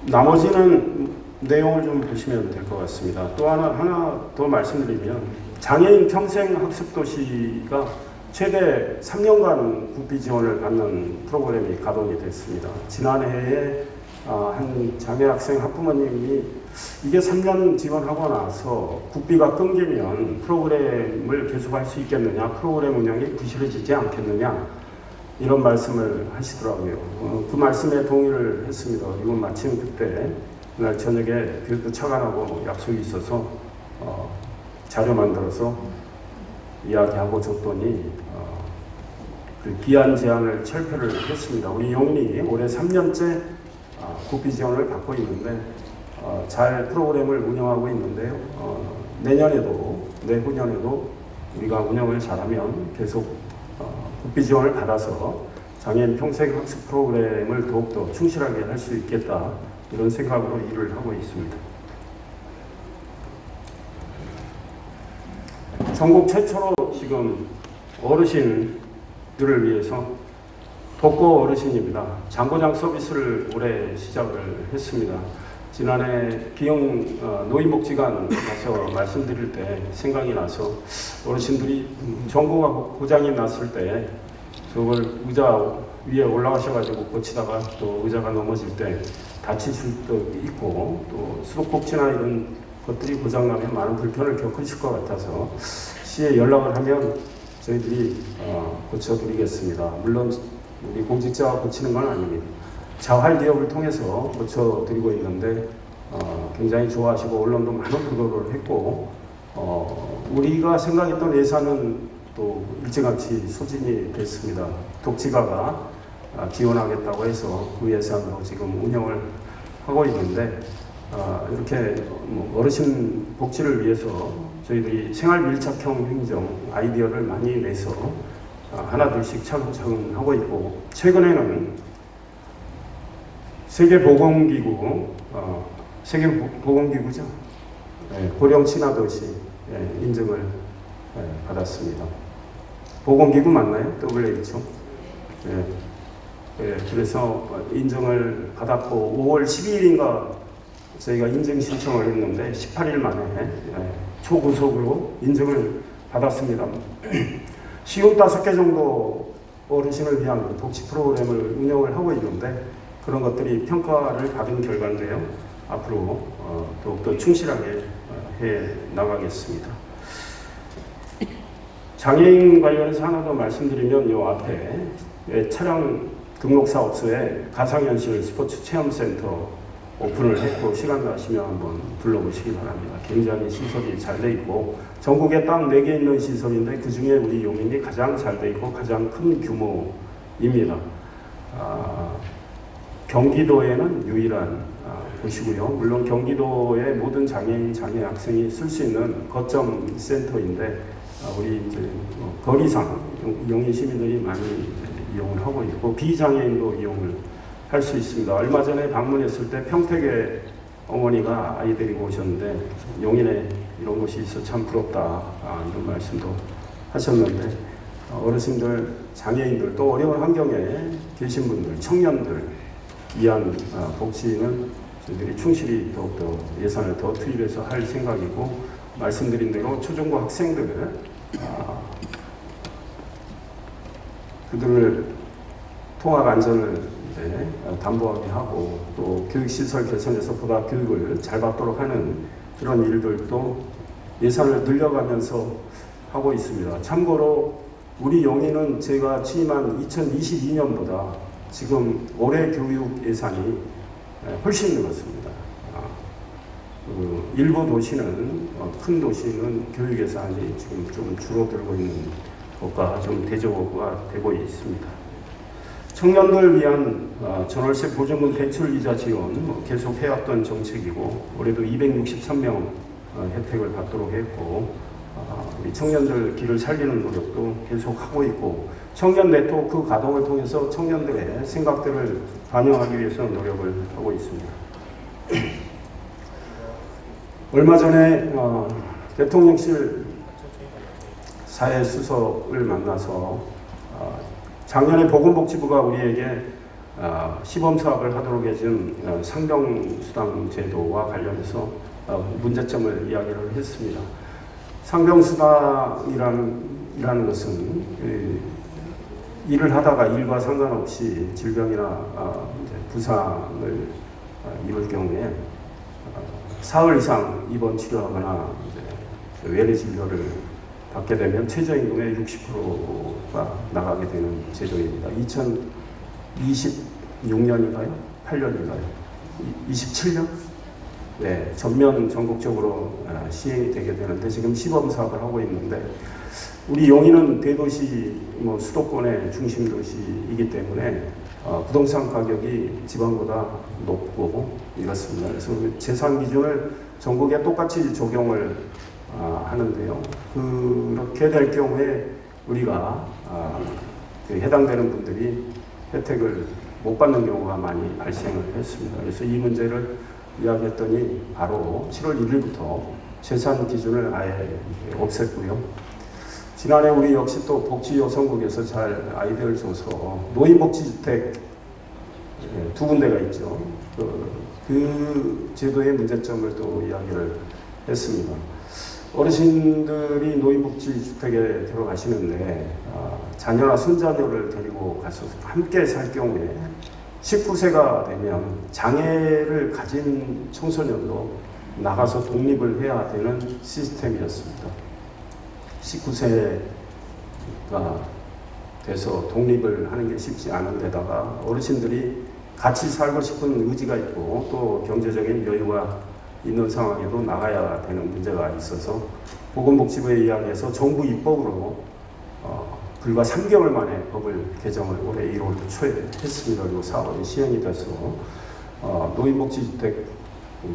[SPEAKER 2] 나머지는 내용을 좀 보시면 될 것 같습니다. 또 하나 더 말씀드리면 장애인 평생학습도시가 최대 3년간 국비 지원을 받는 프로그램이 가동이 됐습니다. 지난해에 한 장애 학생 학부모님이 이게 3년 지원하고 나서 국비가 끊기면 프로그램을 계속할 수 있겠느냐, 프로그램 운영이 부실해지지 않겠느냐 이런 말씀을 하시더라고요. 그 말씀에 동의를 했습니다. 이건 마침 그때 그날 저녁에 교육부 차관하고 약속이 있어서 자료 만들어서 이야기하고 줬더니 그 기한 제한을 철폐를 했습니다. 우리 용인이 올해 3년째 국비 지원을 받고 있는데 잘 프로그램을 운영하고 있는데요. 내년에도 내후년에도 우리가 운영을 잘하면 계속 국비 지원을 받아서 장애인 평생학습 프로그램을 더욱더 충실하게 할 수 있겠다 이런 생각으로 일을 하고 있습니다. 전국 최초로 지금 어르신들을 위해서 독거 어르신입니다. 장고장 서비스를 올해 시작을 했습니다. 지난해 기흥 노인복지관 가서 말씀드릴 때 생각이 나서 어르신들이 전고가 고장이 났을 때 저걸 의자 위에 올라가셔가지고 고치다가 또 의자가 넘어질 때 다칠 수도 있고 또 수도꼭지나 이런 것들이 고장나면 많은 불편을 겪으실 것 같아서 시에 연락을 하면 저희들이 고쳐드리겠습니다. 물론 우리 공직자가 고치는 건 아닙니다. 자활기업을 통해서 고쳐드리고 있는데 굉장히 좋아하시고 언론도 많은 보도를 했고 우리가 생각했던 예산은 또 일찌감치 소진이 됐습니다. 독지가가 지원하겠다고 해서 그 예산으로 지금 운영을 하고 있는데 이렇게 어르신 복지를 위해서 저희들이 생활 밀착형 행정 아이디어를 많이 내서 하나둘씩 차근차근 하고 있고, 최근에는 세계보건기구죠. 고령 친화도시 인증을 받았습니다. 보건기구 맞나요? WHO. 그래서 인증을 받았고 5월 12일인가 저희가 인증 신청을 했는데 18일 만에 초고속으로 인증을 받았습니다. 시군 5개 정도 어르신을 위한 복지 프로그램을 운영을 하고 있는데 그런 것들이 평가를 받은 결과인데요. 앞으로 더욱더 충실하게 해 나가겠습니다. 장애인 관련해서 하나 더 말씀드리면 이 앞에 차량 등록 사업소에 가상현실 스포츠 체험센터 오픈을 했고, 시간 나시면 한번 둘러보시기 바랍니다. 굉장히 시설이 잘 돼 있고 전국에 딱 4개 있는 시설인데 그 중에 우리 용인이 가장 잘 돼 있고 가장 큰 규모입니다. 경기도에는 유일한 곳이고요. 물론 경기도의 모든 장애인, 장애 학생이 쓸 수 있는 거점 센터인데 우리 이제 거리상 용인 시민들이 많이 이용을 하고 있고 비장애인도 이용을 할 수 있습니다. 얼마 전에 방문했을 때 평택에 어머니가 아이 데리고 오셨는데 용인에 이런 곳이 있어 참 부럽다 이런 말씀도 하셨는데 어르신들, 장애인들 또 어려운 환경에 계신 분들, 청년들 위한 복지는 저희들이 충실히 더욱더 예산을 더 투입해서 할 생각이고, 말씀드린 대로 초중고 학생들을 그들을 통학 안전을 담보하게 하고 또 교육시설 개선해서 보다 교육을 잘 받도록 하는 그런 일들도 예산을 늘려가면서 하고 있습니다. 참고로 우리 용인은 제가 취임한 2022년보다 지금 올해 교육 예산이 훨씬 늘었습니다. 일부 도시는 큰 도시는 교육 예산이 지금 좀 줄어들고 있는 것과 좀 대조가 되고 있습니다. 청년들 위한 전월세 보증금 대출 이자 지원 계속 해왔던 정책이고 올해도 263명 혜택을 받도록 했고 우리 청년들 길을 살리는 노력도 계속 하고 있고 청년 네트워크 가동을 통해서 청년들의 생각들을 반영하기 위해서 노력을 하고 있습니다. 얼마 전에 대통령실 사회수석을 만나서 작년에 보건복지부가 우리에게 시범사업을 하도록 해준 상병수당 제도와 관련해서 문제점을 이야기를 했습니다. 상병수당이라는 것은 일을 하다가 일과 상관없이 질병이나 부상을 입을 경우에 사흘 이상 입원 치료하거나 외래 진료를 받게 되면 최저임금의 60%가 나가게 되는 제도입니다. 2026년인가요? 8년인가요? 27년? 네, 전국적으로 시행이 되게 되는데 지금 시범 사업을 하고 있는데 우리 용인은 대도시 수도권의 중심 도시이기 때문에 부동산 가격이 지방보다 높고 이렇습니다. 그래서 재산 기준을 전국에 똑같이 적용을 하는데요. 그렇게 될 경우에 우리가 해당되는 분들이 혜택을 못 받는 경우가 많이 발생을 했습니다. 그래서 이 문제를 이야기했더니 바로 7월 1일부터 재산 기준을 아예 없앴고요. 지난해 우리 역시 또 복지여성국에서 잘 아이디어를 줘서 노인복지주택 2군데가 있죠. 그 제도의 문제점을 또 이야기를 했습니다. 어르신들이 노인복지주택에 들어가시는데 자녀나 손자녀를 데리고 가서 함께 살 경우에 19세가 되면 장애를 가진 청소년도 나가서 독립을 해야 되는 시스템이었습니다. 19세가 돼서 독립을 하는 게 쉽지 않은 데다가 어르신들이 같이 살고 싶은 의지가 있고 또 경제적인 여유가 있는 상황에도 나가야 되는 문제가 있어서 보건복지부에 의하여서 정부 입법으로 불과 3개월 만에 법을 개정을 올해 1월 초에 했습니다. 그리고 4월에 시행이 돼서 노인복지주택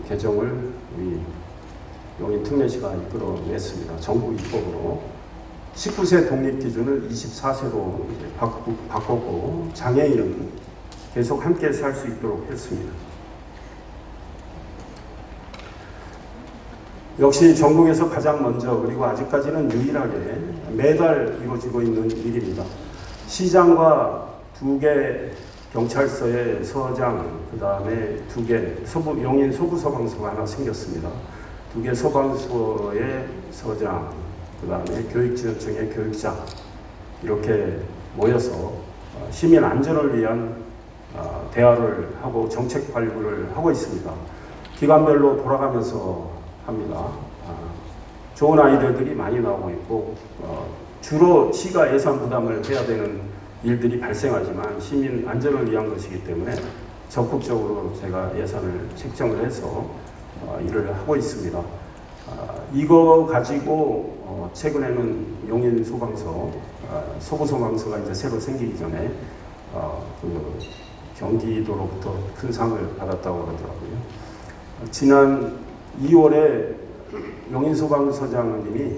[SPEAKER 2] 개정을 우리 용인 특례시가 이끌어냈습니다. 정부 입법으로 19세 독립기준을 24세로 바꿨고 장애인은 계속 함께 살 수 있도록 했습니다. 역시 전국에서 가장 먼저 그리고 아직까지는 유일하게 매달 이루어지고 있는 일입니다. 시장과 2개 경찰서의 서장, 그 다음에 2개 용인 소부소방서가 하나 생겼습니다. 2개 소방서의 서장, 그 다음에 교육지원청의 교육장 이렇게 모여서 시민 안전을 위한 대화를 하고 정책 발굴을 하고 있습니다. 기관별로 돌아가면서 합니다. 좋은 아이디어들이 많이 나오고 있고 주로 시가 예산 부담을 해야 되는 일들이 발생하지만 시민 안전을 위한 것이기 때문에 적극적으로 제가 예산을 책정을 해서 일을 하고 있습니다. 이거 가지고 최근에는 용인 소방서, 소부소방서가 이제 새로 생기기 전에 그 경기도로부터 큰 상을 받았다고 그러더라고요. 지난 2월에 용인소방서장님이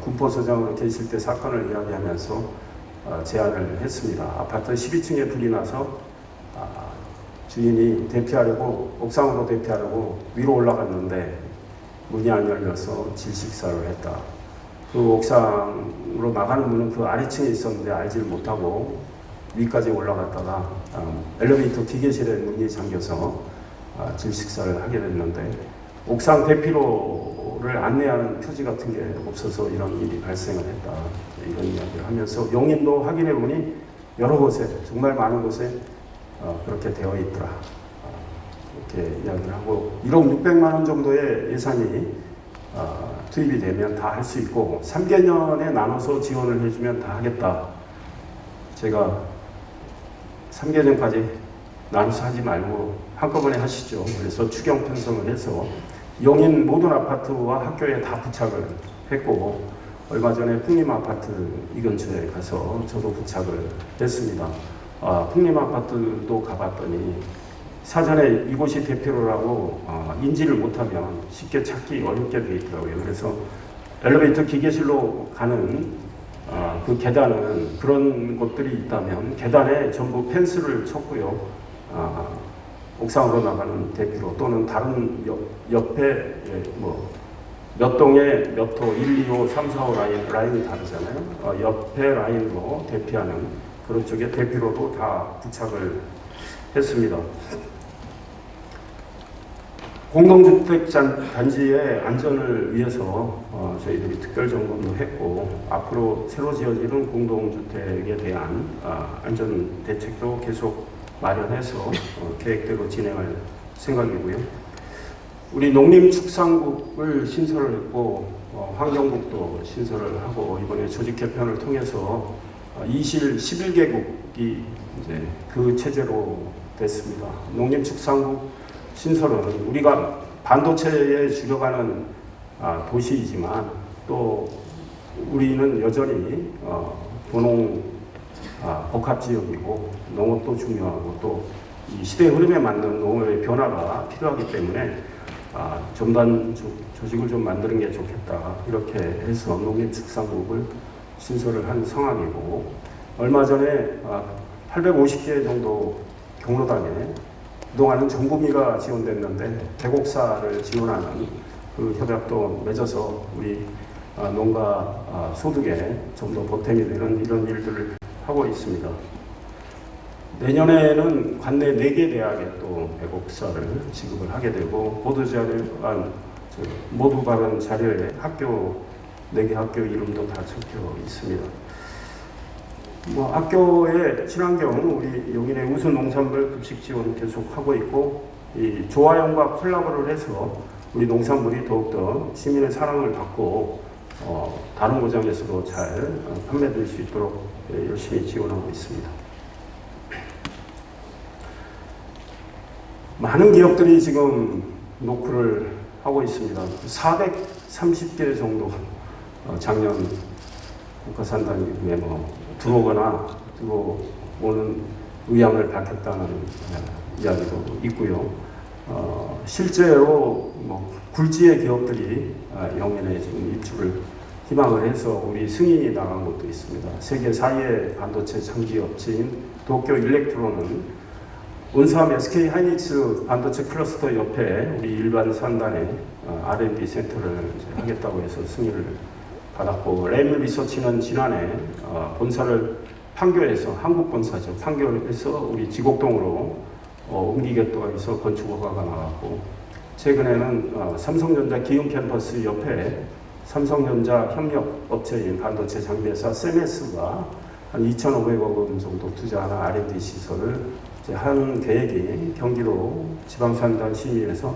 [SPEAKER 2] 군포서장으로 계실 때 사건을 이야기하면서 제안을 했습니다. 아파트 12층에 불이 나서 주인이 대피하려고 옥상으로 대피하려고 위로 올라갔는데 문이 안 열려서 질식사를 했다. 그 옥상으로 나가는 문은 그 아래층에 있었는데 알지를 못하고 위까지 올라갔다가 엘리베이터 기계실에 문이 잠겨서 질식사를 하게 됐는데 옥상 대피로를 안내하는 표지 같은 게 없어서 이런 일이 발생을 했다. 이런 이야기를 하면서 용인도 확인해 보니 여러 곳에 정말 많은 곳에 그렇게 되어 있더라. 이렇게 이야기를 하고 1억 600만 원 정도의 예산이 투입이 되면 다 할 수 있고 3개년에 나눠서 지원을 해주면 다 하겠다. 제가 3개년까지 나눠서 하지 말고 한꺼번에 하시죠. 그래서 추경 편성을 해서 용인 모든 아파트와 학교에 다 부착을 했고 얼마 전에 풍림아파트 이 근처에 가서 저도 부착을 했습니다. 풍림아파트도 가봤더니 사전에 이곳이 대피로라고 인지를 못하면 쉽게 찾기 어렵게 되어 있더라고요. 그래서 엘리베이터 기계실로 가는 그 계단은 그런 곳들이 있다면 계단에 전부 펜스를 쳤고요. 옥상으로 나가는 대피로 또는 다른 옆에 몇 동에 몇 호, 1, 2호, 3, 4호 라인이 다르잖아요. 옆에 라인으로 대피하는 그런 쪽에 대피로도 다 부착을 했습니다. 공동주택 단지의 안전을 위해서 저희들이 특별 점검도 했고 앞으로 새로 지어지는 공동주택에 대한 안전 대책도 계속 마련해서 계획대로 진행할 생각이고요. 우리 농림축산국을 신설을 했고 환경국도 신설을 하고 이번에 조직 개편을 통해서 11개국이 이제 그 체제로 됐습니다. 농림축산국 신설은 우리가 반도체에 주력하는 도시이지만 또 우리는 여전히 도농 복합지역이고 농업도 중요하고 또 이 시대의 흐름에 맞는 농업의 변화가 필요하기 때문에 전반 조직을 좀 만드는 게 좋겠다 이렇게 해서 농림축산국을 신설을 한 상황이고 얼마 전에 850개 정도 경로당에 그동안은 전구미가 지원됐는데 대곡사를 지원하는 그 협약도 맺어서 우리 농가 소득에 좀 더 보탬이 되는 이런 일들을 하고 있습니다. 내년에는 관내 4개 대학에 또 대곡사를 지급을 하게 되고 모두 받은 자료에 4개 학교 이름도 다 적혀 있습니다. 학교의 친환경 우리 용인의 우수 농산물 급식 지원 계속 하고 있고 이 조화영과 콜라보를 해서 우리 농산물이 더욱더 시민의 사랑을 받고 다른 고장에서도 잘 판매될 수 있도록 열심히 지원하고 있습니다. 많은 기업들이 지금 노크를 하고 있습니다. 430개 정도 작년 국가산단기구에 들어오거나 들어오는 의향을 밝혔다는 이야기도 있고요. 실제로 굴지의 기업들이 영연에 지금 입주를 희망을 해서 우리 승인이 나간 곳도 있습니다. 세계 4위의 반도체 장비 업체인 도쿄 일렉트론은 온삼 SK 하이닉스 반도체 클러스터 옆에 우리 일반 산단에 R&D 센터를 하겠다고 해서 승인을 받았고, 레임 리서치는 지난해 본사를 판교에서, 한국 본사죠, 판교에서 우리 지곡동으로 옮기겠다고 해서 건축 허가가 나왔고, 최근에는 삼성전자 기흥 캠퍼스 옆에 삼성전자 협력 업체인 반도체 장비회사 세메스가 한 2,500억 원 정도 투자하는 R&D 시설을 한 계획이 경기도 지방산단 심의에서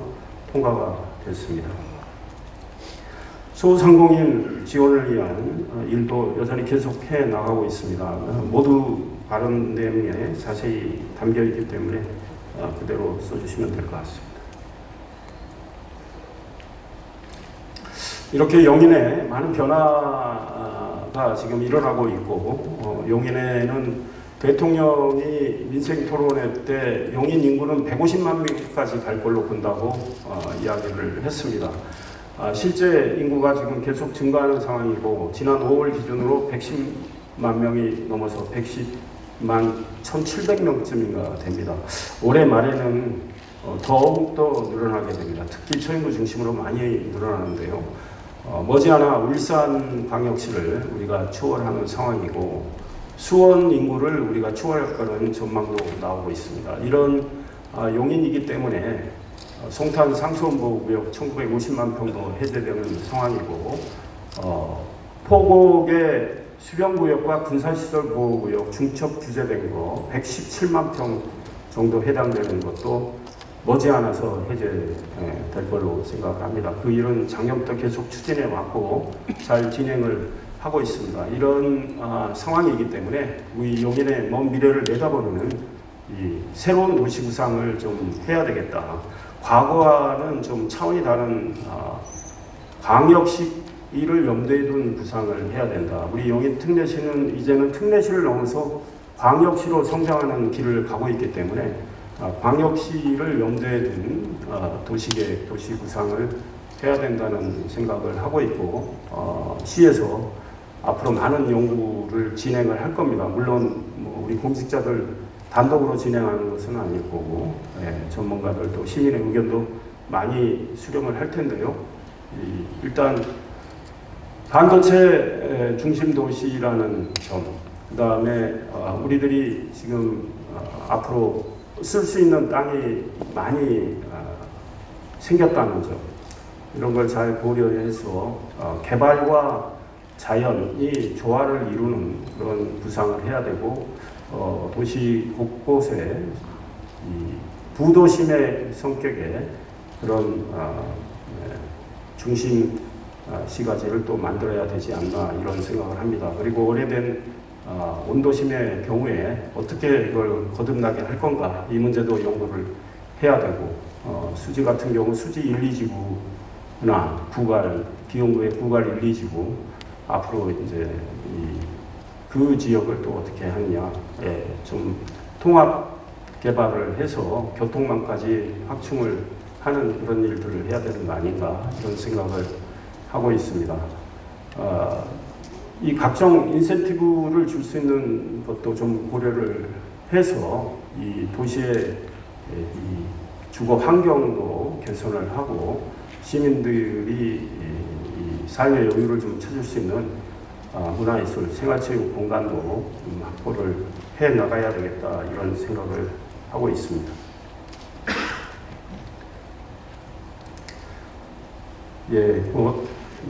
[SPEAKER 2] 통과가 됐습니다. 소상공인 지원을 위한 일도 여전히 계속해 나가고 있습니다. 모두 발언 내용에 자세히 담겨 있기 때문에 그대로 써주시면 될 것 같습니다. 이렇게 용인에 많은 변화가 지금 일어나고 있고, 용인에는 대통령이 민생토론회 때 용인 인구는 150만 명까지 갈 걸로 본다고 이야기를 했습니다. 실제 인구가 지금 계속 증가하는 상황이고, 지난 5월 기준으로 110만 명이 넘어서 110만 1,700명쯤인가 됩니다. 올해 말에는 더욱더 늘어나게 됩니다. 특히 처인구 중심으로 많이 늘어나는데요. 머지않아 울산광역시를 우리가 추월하는 상황이고, 수원 인구를 우리가 추월할 거는 전망도 나오고 있습니다. 이런 용인이기 때문에 송탄 상수원보호구역 1950만 평도 해제되는 상황이고, 포곡의 수변구역과 군사시설보호구역 중첩 규제된 거 117만 평 정도 해당되는 것도 머지않아서 해제될 걸로 생각합니다. 그 일은 작년부터 계속 추진해 왔고 잘 진행을 하고 있습니다. 이런 상황이기 때문에 우리 용인의 먼 미래를 내다보는 이 새로운 도시 구상을 좀 해야 되겠다. 과거와는 좀 차원이 다른 광역시 일을 염두에 둔 구상을 해야 된다. 우리 용인 특례시는 이제는 특례시를 넘어서 광역시로 성장하는 길을 가고 있기 때문에 광역시를 염두에 둔 도시계획, 도시 구상을 해야 된다는 생각을 하고 있고, 시에서 앞으로 많은 연구를 진행을 할 겁니다. 물론 우리 공직자들 단독으로 진행하는 것은 아닐 거고, 전문가들 또 시민의 의견도 많이 수렴을 할 텐데요. 일단 반도체 중심 도시라는 점, 그 다음에 우리들이 지금 앞으로 쓸 수 있는 땅이 많이 생겼다는 점, 이런 걸 잘 고려해서 개발과 자연이 조화를 이루는 그런 구상을 해야 되고, 도시 곳곳에 이 부도심의 성격의 그런 중심 시가지를 또 만들어야 되지 않나 이런 생각을 합니다. 그리고 오래된 온도심의 경우에 어떻게 이걸 거듭나게 할 건가, 이 문제도 연구를 해야 되고, 수지 같은 경우 수지 1, 2지구나 구갈, 기흥구의 구갈 1, 2지구 앞으로 이제 그 지역을 또 어떻게 하느냐, 좀 통합 개발을 해서 교통망까지 확충을 하는 그런 일들을 해야 되는 거 아닌가 이런 생각을 하고 있습니다. 이 각종 인센티브를 줄 수 있는 것도 좀 고려를 해서 이 도시의 이 주거 환경도 개선을 하고 시민들이 이 삶의 여유를 좀 찾을 수 있는 문화예술, 생활체육 공간도 확보를 해 나가야 되겠다 이런 생각을 하고 있습니다.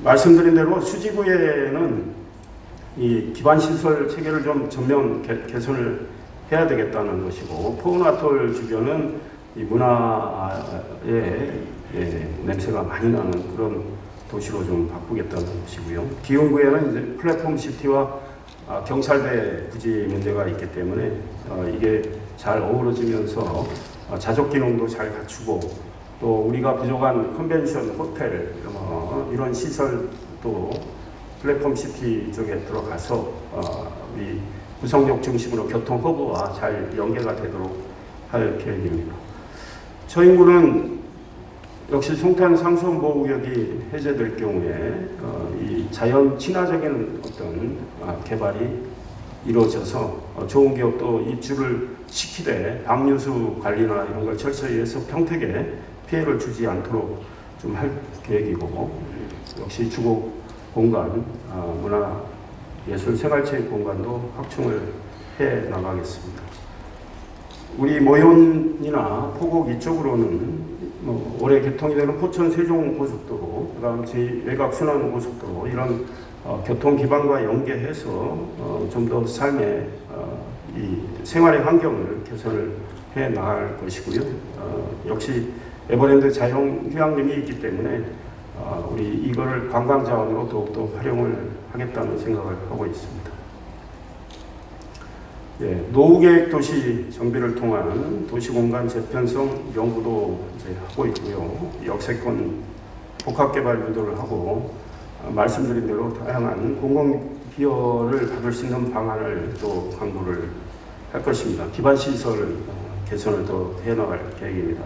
[SPEAKER 2] 말씀드린 대로 수지구에는 이 기반시설 체계를 좀 전면 개선을 해야 되겠다는 것이고, 포은아톨 주변은 이 문화의 냄새가 많이 나는 그런 도시로 좀 바꾸겠다는 것이고요. 기흥구에는 이제 플랫폼 시티와 경찰대 부지 문제가 있기 때문에 이게 잘 어우러지면서 자족 기능도 잘 갖추고 또 우리가 부족한 컨벤션 호텔 이런 시설도 플랫폼 시티 쪽에 들어가서 우리 구성역 중심으로 교통 허브와 잘 연계가 되도록 할 계획입니다. 저인구는 역시 송탄 상수원보호구역이 해제될 경우에 이 자연 친화적인 어떤 개발이 이루어져서 좋은 기업도 입주를 시키되 방류수 관리나 이런 걸 철저히 해서 평택에 피해를 주지 않도록 좀 할 계획이고, 역시 주거 공간, 문화, 예술, 생활체육 공간도 확충을 해 나가겠습니다. 우리 모현이나 포곡 이쪽으로는 올해 개통이 되는 포천 세종 고속도로, 그다음 제 외곽 순환 고속도로 이런 교통 기반과 연계해서 좀 더 삶의 이 생활의 환경을 개선을 해 나갈 것이고요. 역시 에버랜드 자연 휴양림이 있기 때문에 우리 이거를 관광 자원으로 더욱더 활용을 하겠다는 생각을 하고 있습니다. 예, 노후계획 도시 정비를 통한 도시공간 재편성 연구도 이제 하고 있고요. 역세권 복합개발 유도를 하고 말씀드린 대로 다양한 공공기여를 받을 수 있는 방안을 또 강구를 할 것입니다. 기반시설 개선을 더 해나갈 계획입니다.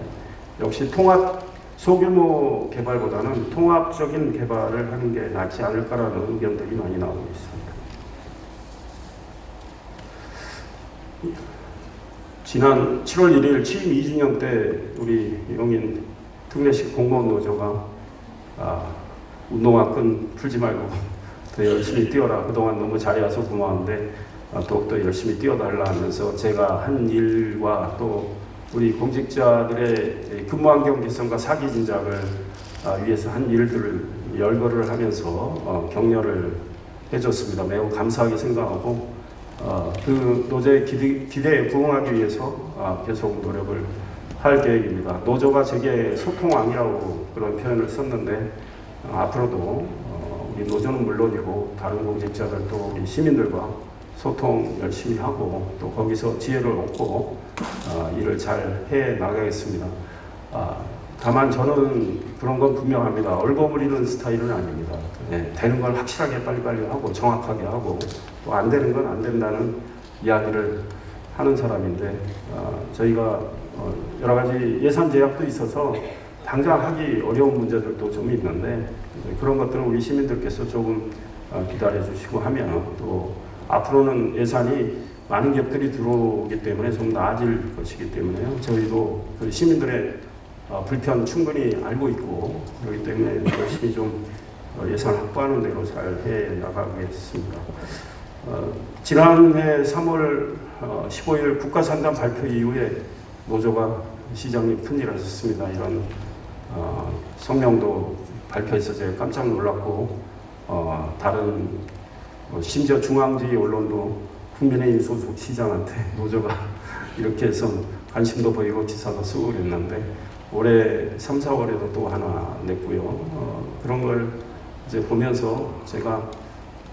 [SPEAKER 2] 역시 통합 소규모 개발보다는 통합적인 개발을 하는 게 낫지 않을까라는 의견들이 많이 나오고 있습니다. 지난 7월 1일 취임 2주년 때 우리 용인 특례식 공무원 노조가 운동화 끈 풀지 말고 더 열심히 뛰어라. 그동안 너무 잘해와서 고마운데 더욱더 열심히 뛰어달라 하면서 제가 한 일과 또 우리 공직자들의 근무 환경 개선과 사기 진작을 위해서 한 일들을 열거를 하면서 격려를 해줬습니다. 매우 감사하게 생각하고 그 노조의 기대에 부응하기 위해서 계속 노력을 할 계획입니다. 노조가 제게 소통왕이라고 그런 표현을 썼는데 앞으로도 우리 노조는 물론이고 다른 공직자들도 우리 시민들과 소통 열심히 하고 또 거기서 지혜를 얻고 일을 잘 해 나가겠습니다. 다만 저는 그런 건 분명합니다. 얼버무리는 스타일은 아닙니다. 네, 되는 걸 확실하게 빨리빨리 하고 정확하게 하고 또 안 되는 건 안 된다는 이야기를 하는 사람인데 저희가 여러 가지 예산 제약도 있어서 당장 하기 어려운 문제들도 좀 있는데 그런 것들은 우리 시민들께서 조금 기다려 주시고 하면 또 앞으로는 예산이 많은 기업들이 들어오기 때문에 좀 나아질 것이기 때문에요. 저희도 그 시민들의 불편 충분히 알고 있고 그렇기 때문에 열심히 좀 예산 확보하는 대로 잘 해 나가겠습니다. 지난해 3월 15일 국가산단 발표 이후에 노조가 시장님 큰일 하셨습니다. 이런 성명도 발표해서 제가 깜짝 놀랐고 다른 심지어 중앙지 언론도 국민의힘 소속 시장한테 노조가 이렇게 해서 관심도 보이고 기사도 쓰고 그랬는데 올해 3, 4월에도 또 하나 냈고요. 그런 걸 이제 보면서 제가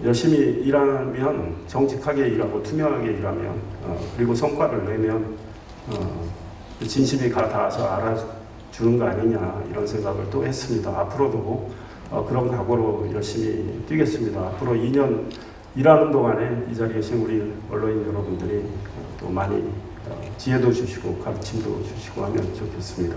[SPEAKER 2] 열심히 일하면 정직하게 일하고 투명하게 일하면 그리고 성과를 내면 진심이 닿아서 알아주는 거 아니냐 이런 생각을 또 했습니다. 앞으로도 그런 각오로 열심히 뛰겠습니다. 앞으로 2년 일하는 동안에 이 자리에 계신 우리 언론인 여러분들이 또 많이 지혜도 주시고 가르침도 주시고 하면 좋겠습니다.